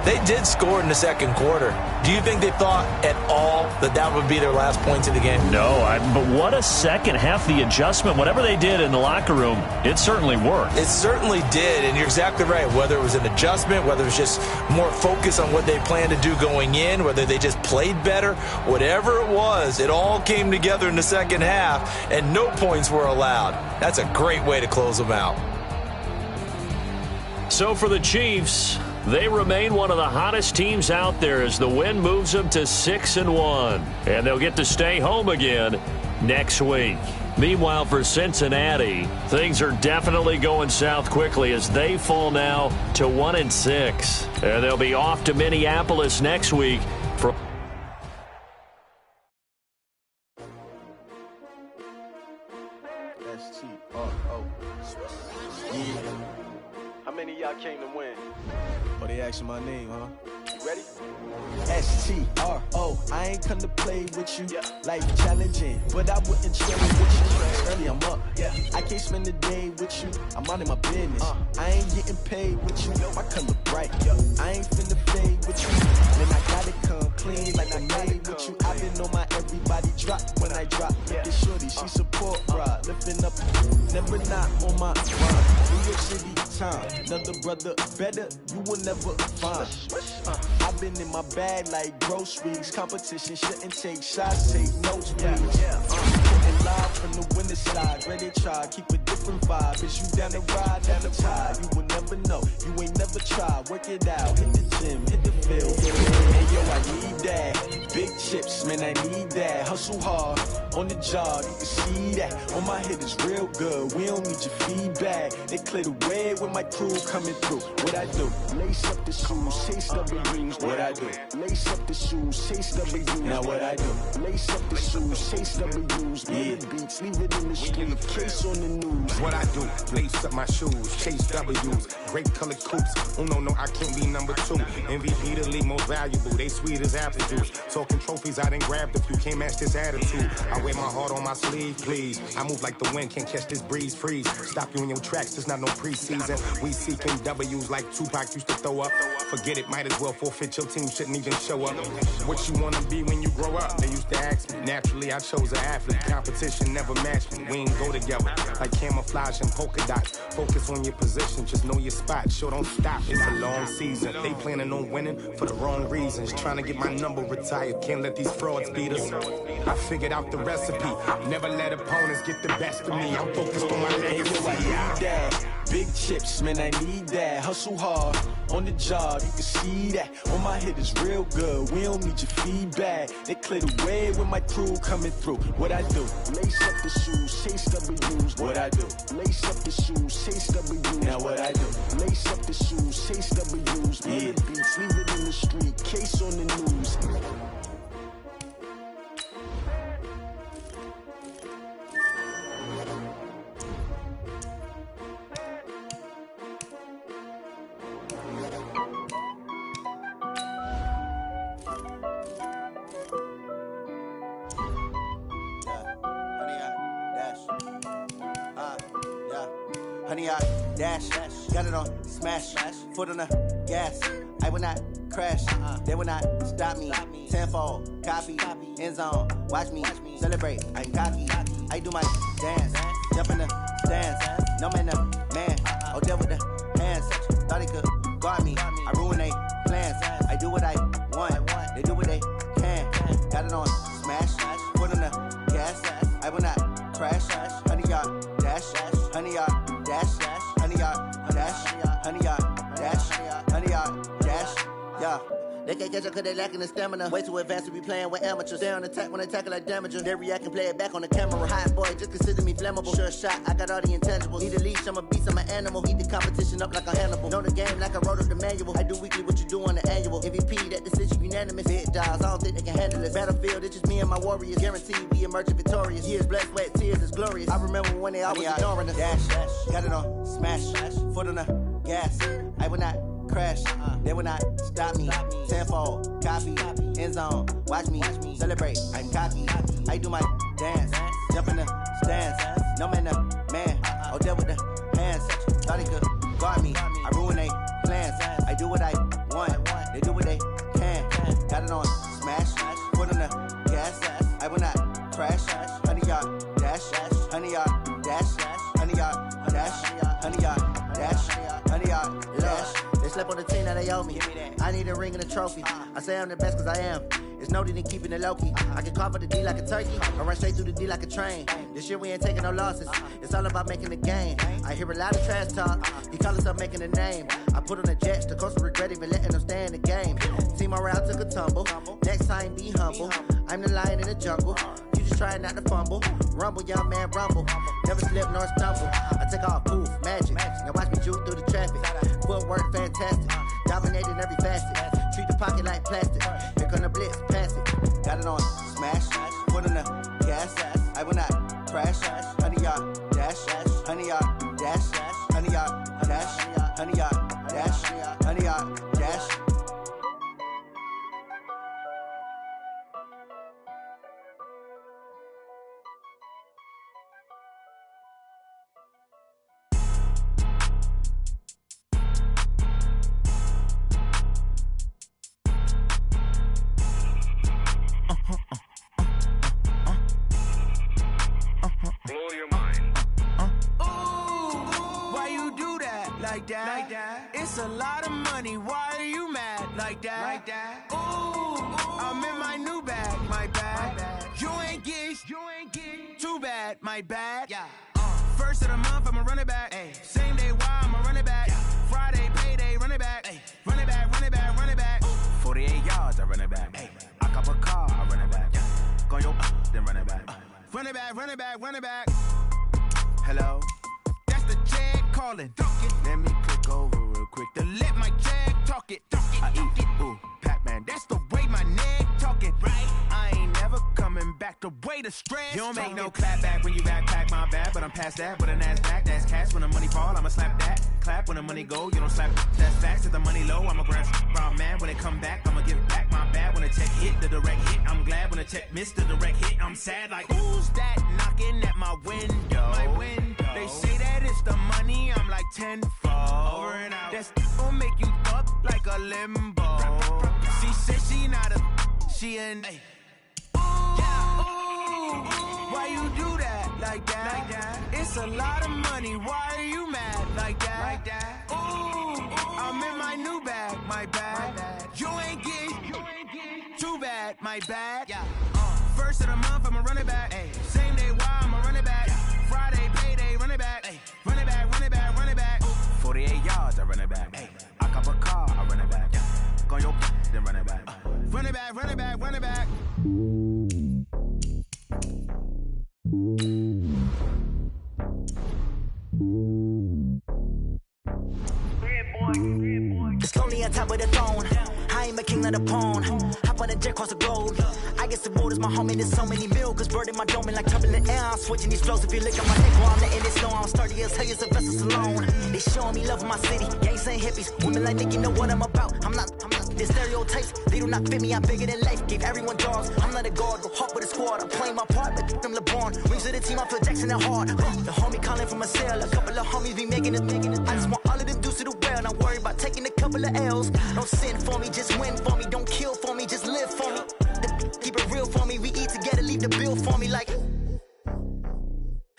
They did score in the second quarter. Do you think they thought at all that would be their last points of the game? No, but what a second half. The adjustment, whatever they did in the locker room, it certainly worked. It certainly did, and you're exactly right. Whether it was an adjustment, whether it was just more focus on what they planned to do going in, whether they just played better, whatever it was, it all came together in the second half, and no points were allowed. That's a great way to close them out. So for the Chiefs, they remain one of the hottest teams out there as the win moves them to 6-1. And they'll get to stay home again next week. Meanwhile, for Cincinnati, things are definitely going south quickly as they fall now to 1-6. And they'll be off to Minneapolis next week for How many of y'all came to win? Oh, they asking my name, huh? You ready? S-T-R-O, I ain't come to play with you. Life challenging, but I wouldn't trade with you. Early I'm up, I can't spend the day with you. I'm out of my business. I ain't getting paid with you. My color bright, I ain't finna fade with you. Then I gotta come clean like I made with you. I've been on my everybody drop when I drop. This shorty, she support rod, lifting up, never not on my run. New York City time, another brother better, you will never find. I've been in my bag like groceries. Competition shouldn't take shots, take notes, please. Putting live from the winter side, ready to try, keep a different vibe. Is you down the ride, never tired? You will never know, you ain't never tried. Work it out, hit the gym, hit the field. Hey yo, I need that. Big chips, man, I need that. Hustle hard, on the job, you can see that. On my head is real good, we don't need your feedback. They clear the way with my crew coming through. What I do? Lace up the shoes, chase W's. What I do? Lace up the shoes, chase W's. Now what I do? Lace up the shoes, chase W's. Get the beats, leave it in the street, case on the news. What I do? Lace up my shoes, chase W's. Great colored coops. Oh no, I can't be number 2. MVP the league most valuable. They sweet as apple juice. Talking trophies, I didn't grab grabbed a few, can't match this attitude. I wear my heart on my sleeve, please. I move like the wind, can't catch this breeze, freeze. Stop you in your tracks, there's not no preseason. We seeking W's like Tupac used to throw up. Forget it, might as well forfeit, your team shouldn't even show up. What you wanna be when you grow up? They used to ask me. Naturally, I chose an athlete. Competition never matched me. We ain't go together like camouflage and polka dots. Focus on your position, just know your spot. Sure, don't stop, it's a long season. They planning on winning for the wrong reasons. Trying to get my number retired, can't let these frauds beat us. I figured out the recipe. Never let opponents get the best of me. I'm focused on my legacy. Big chips, man, I need that. Hustle hard on the job, you can see that. On my hit is real good, we don't need your feedback. They clear the way with my crew coming through. What I do? Lace up the shoes, chase W's. What I do? Lace up the shoes, chase W's. Now what I do? Lace up the shoes, chase W's. Yeah. Beats, leave it in the street, case on the news. Honey, I dash, got it on smash, foot on the gas. I will not crash, they will not stop me. Tenfold, copy, end zone, watch me celebrate. I'm cocky, I do my dance, jump in the stands. No man, the man, oh deal with the hands. Thought he could guard me, I ruin they plans. I do what I want, they do what they can. Got it on smash, foot on the gas. I will not crash, honey, y'all dash, honey, y'all dash, honey, y'all dash, honey, y'all dash, honey, y'all dash, yeah. They can't catch up cause they lacking the stamina. Way too advanced to be playing with amateurs. They on attack when they tackle like damagers. They react and play it back on the camera. Hot boy, just consider me flammable. Sure shot, I got all the intangibles. Need a leash, I'm a beast, I'm an animal. Heat the competition up like a Hannibal. Know the game like I wrote up the manual. I do weekly what you do on the annual. MVP, that decision unanimous. Big dogs, I don't think they can handle this. Battlefield, it's just me and my warriors. Guaranteed we emerging victorious. Years, blood, sweat, tears, it's glorious. I remember when they always ignoring us. Dash, got it on smash, foot on the gas. I will not crash, they will not stop me. Tenfold, copy, end zone, watch me celebrate. I'm cocky, I do my dance, jump in the stands. No man, the man, oh deal with the hands. Thought he could guard me, I ruin they plans. I do what I want, they do what they can. Got it on smash, foot on the gas. I will not crash, honey, y'all dash, honey, y'all dash, honey, y'all dash, honey, y'all dash, honey, y'all dash. They slept on the team that they owe me. I need a ring and a trophy. I say I'm the best cause I am. It's no need in keeping it low-key. I can carve the D like a turkey. I run straight through the D like a train. This year we ain't taking no losses. It's all about making the game. I hear a lot of trash talk. He call us up making a name. I put on the jets. The coach will regret even letting them stay in the game. Team around took a tumble. Next time be humble. I'm the lion in the jungle. You just trying not to fumble. Rumble, young man, rumble. Never slip nor stumble. I take off, poof, magic. Now watch me juke through the traffic. Footwork fantastic. Dominating every facet. Treat the pocket like plastic. Here come the blitz, pass it. Got it on smash. Foot on the gas. I will not crash. Honey, y'all dash. Honey, y'all dash. Honey, y'all dash. Honey, y'all dash. Honey, y'all dash. Like that. It's a lot of money. Why are you mad like that? Ooh, I'm in my new bag. My bad. You ain't get too bad. My bad. Yeah. First of the month, I'ma run it back. Ay. Same day, why I'ma run it back. Yeah. Friday, payday, run it back. Ay. Run it back, run it back, run it back. 48 yards, I run it back. Ay. I cop a car, I run it back. Yeah. Go yo, then run it back. Run it back, run it back, run it back. Hello? That's the jag calling. Let me click over real quick to let my jag talk it. I eat it, ooh, Pac-Man. That's the way my neck talking. Right? I ain't never coming back the way the stress. You don't make no clap back when you backpack, my bad. But I'm past that with a NASDAQ. That's cash when the money fall, I'ma slap that. Clap when the money go, you don't slap. That's facts. If the money low, I'ma grab. Brown man, when it come back, I'ma give back my bad. When the check hit, the direct hit. I'm glad when the a check, Mr. Direct Hit. I'm sad like, who's that knocking at my window? They say that it's the money, I'm like tenfold. Over and out. That's gon' make you up like a limbo. She said she not a, she an. Why you do that like that? It's a lot of money. Why are you mad like that? Ooh, I'm in my new bag, my bad. You ain't getting too bad, my bad. First of the month, I'ma run it back. Same day, why I'ma run it back. Friday, payday, run it back. Run it back, run it back, run it back. 48 yards, I run it back. I cop a car, I run it back. Go your then run it back. Run it back, run it back, run it back. It's lonely on top of the throne. I ain't a king of the pawn. Hop on a jet across the globe. I guess the world is my home and there's so many milkers burning my dome like turbulent air. I'm switching these flows. If you look at my neck, I'm letting it slow. I'm sturdy as hell, as a vessel alone. They showing me love in my city. Gangs ain't hippies. Women like Nicky know what I'm about. I'm not. Their stereotypes, they do not fit me. I'm bigger than life. Gave everyone dogs. I'm not a guard. Go hop with a squad. I'm playing my part like them LeBron. Rings to the team. I feel Jackson and hard. The homie calling from a cell. A couple of homies be making it. I just want all of them dudes to do well. Not worry about taking a couple of L's. Don't sin for me, just win for me. Don't kill for me, just live for me. Keep it real for me. We eat together, leave the bill for me like.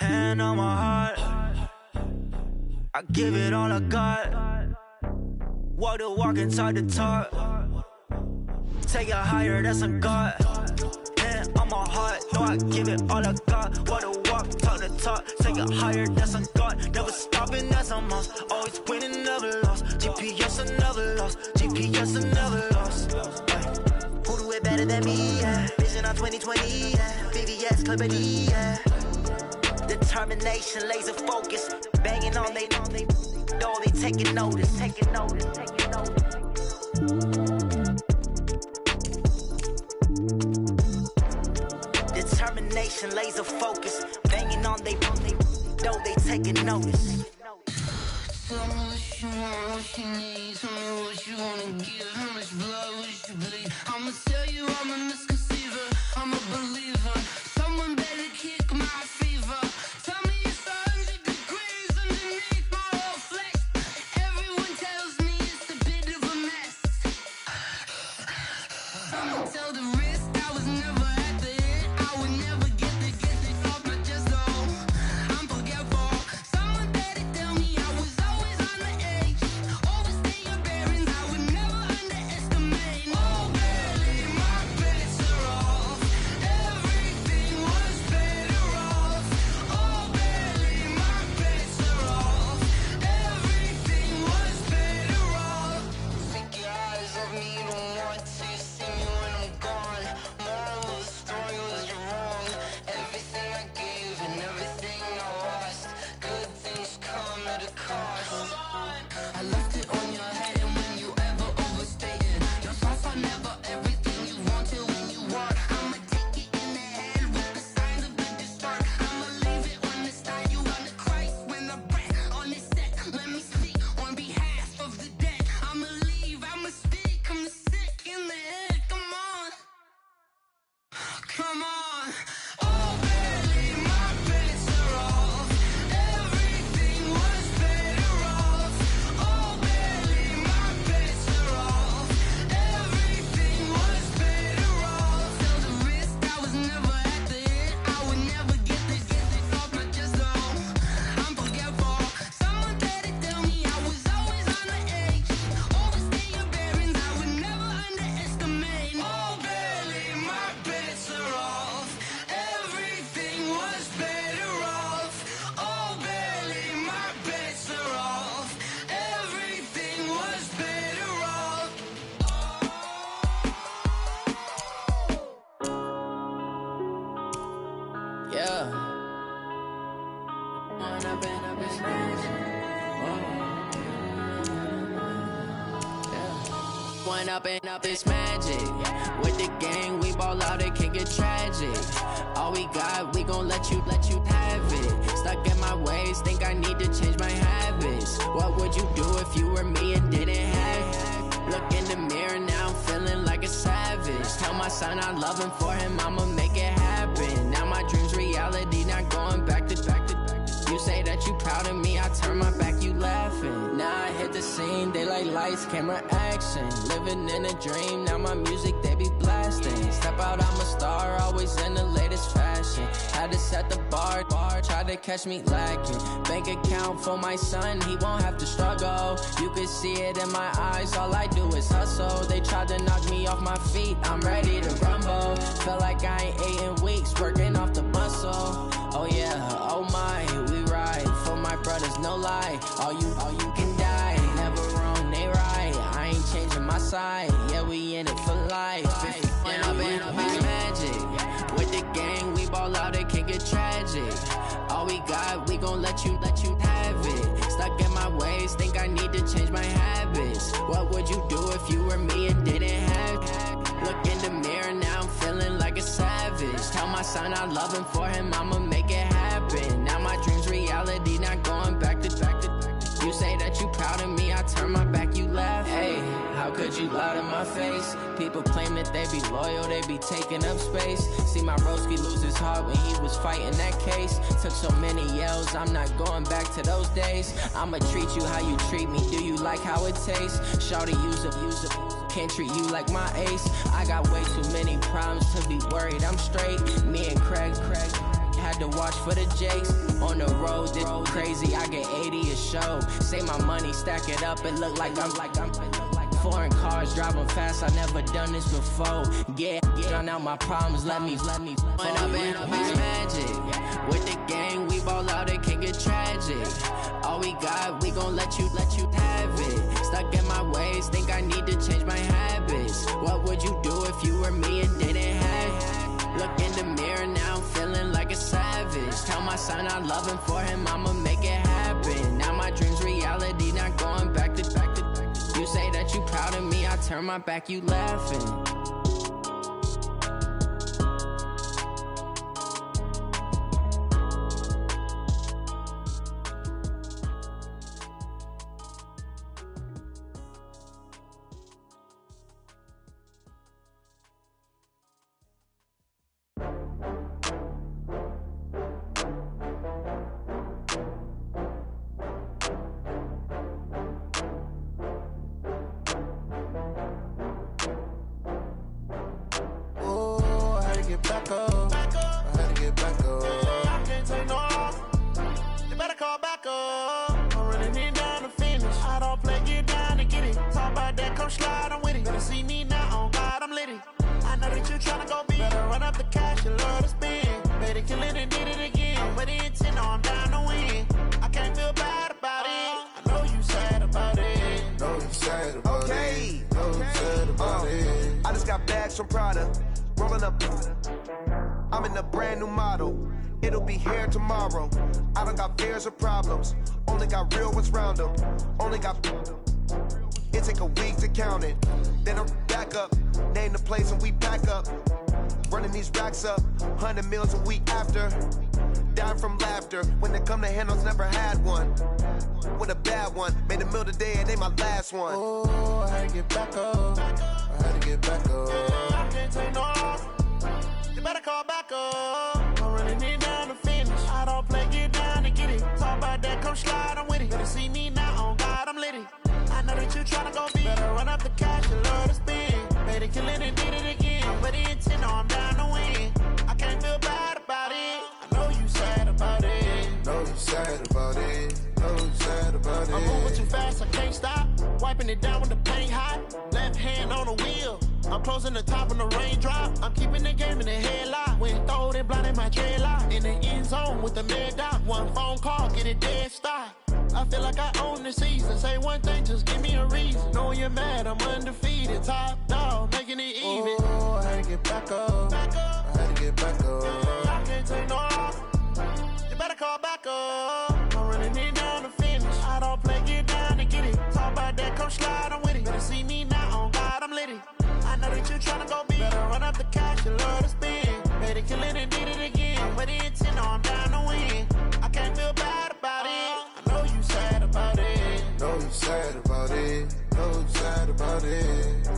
Hand on my heart, I give it all I got. Walk the walk inside the talk. Take it higher, that's a God. Hand on my heart, no, I give it all I got. Walk the walk, talk the talk. Take it higher, that's a God. Never stopping, that's a must. Always winning, never lost. GPS, I never lost. GPS, I never lost. Who do it better than me? Yeah. Vision on 2020. Yeah. VVS, Clippity. Yeah. Determination, laser focus. Banging on they door, they taking notice. Determination, laser focus. Banging on they door, they taking notice. Tell me what you want, what you need. Tell me what you wanna give. How much blood would you bleed? I'ma tell you I'm a misconceiver. I'm a believer. Someone better kick my fever. Tell me it's 100 degrees underneath my whole flesh. Everyone tells me it's a bit of a mess. I'ma tell the risk I was never at the hit. I would never get it off my chest though. I'm forgetful. Someone better tell me I was always on the edge. Overstay your bearings, I would never underestimate. Oh, barely, my bets are off. Everything was better off. Oh, barely, my bets are off. Everything was better off. Take your eyes off me, you don't want to see me when I'm gone. Moral of the story was you're wrong. Everything I gave and everything I lost. Good things come at a cost. I left it on your head, and when you ever overstay it, your thoughts are never everything you want till when you want. I'ma take it in the head with the signs of the distort. I'ma leave it on the side. You on the Christ when the breath on this set. Let me speak on behalf of the dead. I'ma leave, I'ma speak. I'm the sick in the head. Come on, come on. Oh, barely, my bets are off. Everything was better off. Oh, barely, my bets are off. Everything was better off. Tell the risk I was never at the hit. I would never get it off my chest though. I'm forgetful. Someone better tell me I was always on the edge. Overstay your bearings, I would never underestimate. Oh, barely, my bets are off. Everything was better off. Oh, barely, my bets are off. Everything was better off. Yeah. One up and up is magic. With the gang, we ball out, it can get tragic. All we got, we gon' let you have it. Stuck in my ways, think I need to change my habits. What would you do if you were me and didn't have it? Look in the mirror now, I'm feeling like a savage. Tell my son I'm loving for him, I'ma make it happen. Now my dream's reality, not going back to. You say that you proud of me, I turn my back, you laughing. Now I hit the scene, they like lights, camera, action. Living in a dream, now my music, they be blasting. Step out, I'm a star, always in the latest fashion. Had to set the bar, try to catch me lacking. Bank account for my son, he won't have to struggle. You can see it in my eyes, all I do is hustle. They tried to knock me off my feet, I'm ready to rumble. Feel like I ain't ate in weeks, working off the muscle. Oh yeah, oh my, we ride for my brothers, no lie. All you can die, never wrong, they right. I ain't changing my side, yeah, we in it for life. And I've been magic with the gang, we ball out, it can get tragic. All we got, we gon' let you have it. Stuck in my ways, think I need to change my habits. What would you do if you were me and didn't have it? Look in the mirror, now I'm feeling like a savage. Tell my son I love him, for him I'ma make it happen. Now my dream's reality, not going back to. You say that you proud of me, I turn my back, you laugh. Hey, how could you lie to my face? People claim that they be loyal, they be taking up space. See my broski lose his heart when he was fighting that case. Took so many yells, I'm not going back to those days. I'ma treat you how you treat me, do you like how it tastes? Shawty, use it. Can't treat you like my ace. I got way too many problems to be worried, I'm straight. Me and Craig had to watch for the Jakes. On the road, this crazy, I get 80 a show. Say my money, stack it up, it look like I'm foreign cars, driving fast, I never done this before. Yeah, drown out my problems, let me When I've been magic with the gang, we ball out, it can get tragic. All we got, we gon' let you have it. Stuck in my ways, think I need to change my habits. What would you do if you were me and didn't have it? Look in the mirror, now I'm feeling like a savage. Tell my son I love him, for him I'ma make it happen. Now my dream's reality, not going back to. You say that you proud of me, I turn my back, you laughing. Some Prada, rolling up. I'm in a brand new model. It'll be here tomorrow. I don't got fears or problems. Only got real ones round them. Only got. It take a week to count it. Then I'm back up. Name the place and we pack up. Running these racks up. 100 meals a week after. Dying from laughter. When it come to handles, never had one. With a bad one. Made a meal today and they my last one. Oh, I had to get back up. I had to get back up. I can't take no loss. You better call back up. I'm running it down to finish. I don't play, get down to get it. Talk about that, come slide, I'm with it. Better see me now, on God, I'm litty. I know that you tryna go big. Better run up the cash, you love to spend. Made it, kill it, and did it again. I'm with the intent, no, I'm down to win. I can't feel bad about it. I know you sad about it. Know you sad about it. Know you sad about it. I'm moving too fast, I can't stop. Wiping it down with the paint hot. Left hand on the wheel. I'm closing the top on the raindrop. I'm keeping the game in the headlock. When throwed and blinded my dreadlock. In the end zone with the mad dot. One phone call, get it dead stop. I feel like I own the season. Say one thing, just give me a reason. Knowing you're mad, I'm undefeated. Top dog, making it even. Oh, I had to get back up. I had to get back up. I can't take no loss. You better call back up. I'm running it down to finish. I don't play, get down to get it. Talk about that, come slide, I'm with it. Better see me now, on God, I'm litty. I know that you tryna go big. Better run up the cash, you love to spend. Made it, kill it, and did it again. I'm with the intent, no, I'm down to win. I can't feel bad about it. I know you sad about it. Know you sad about it. Know you sad about it.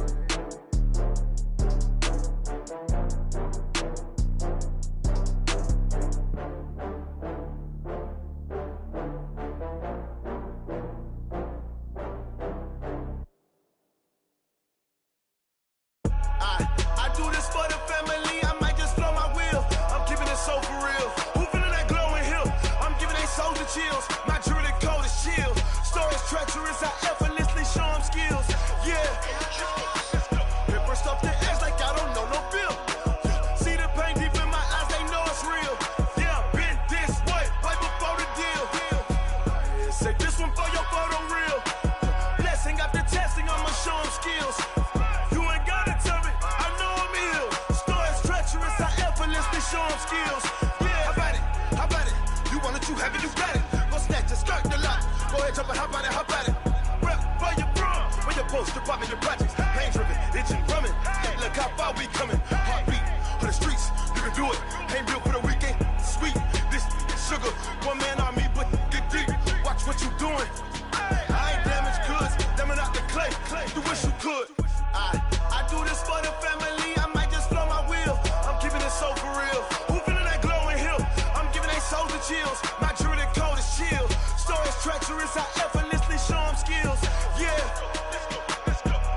be coming. Heartbeat of the streets, you can do it. Ain't built for the weekend. Sweet, this sugar, one man on me, but get deep. Watch what you doing. I ain't damaged goods, damn out the clay. You wish you could. I do this for the family. I might just blow my wheel. I'm keeping it so for real. Who feeling that glowing hill? I'm giving they souls the chills. My jewelry cold is chill. Stories treacherous, I effortlessly show them skills. Yeah.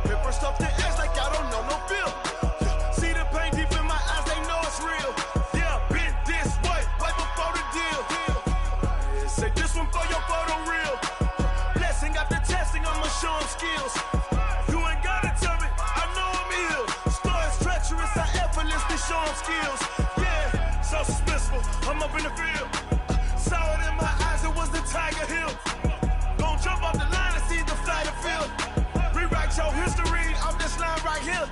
Paper stuff the edge like I don't know no feel. See the pain deep in my eyes, they know it's real. Yeah, been this way, right before the deal. Say this one for your photo reel. Blessing after testing, I'ma show them skills. You ain't gotta tell me, I know I'm ill. Stories treacherous, I effortlessly show them skills. Yeah, so suspenseful, I'm up in the field. Saw it in my eyes, it was the Tiger Hill. Gon' jump off the line and see the flight of field. Rewrite your history, I'm this line right here.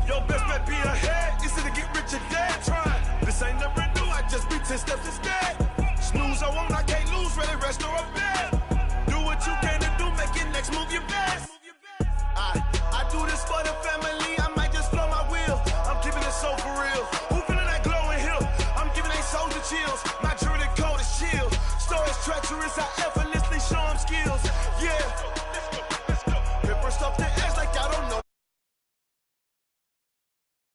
Your best bet be ahead, easy to get rich or dead. Trying, this ain't never new, I just be 10 steps instead.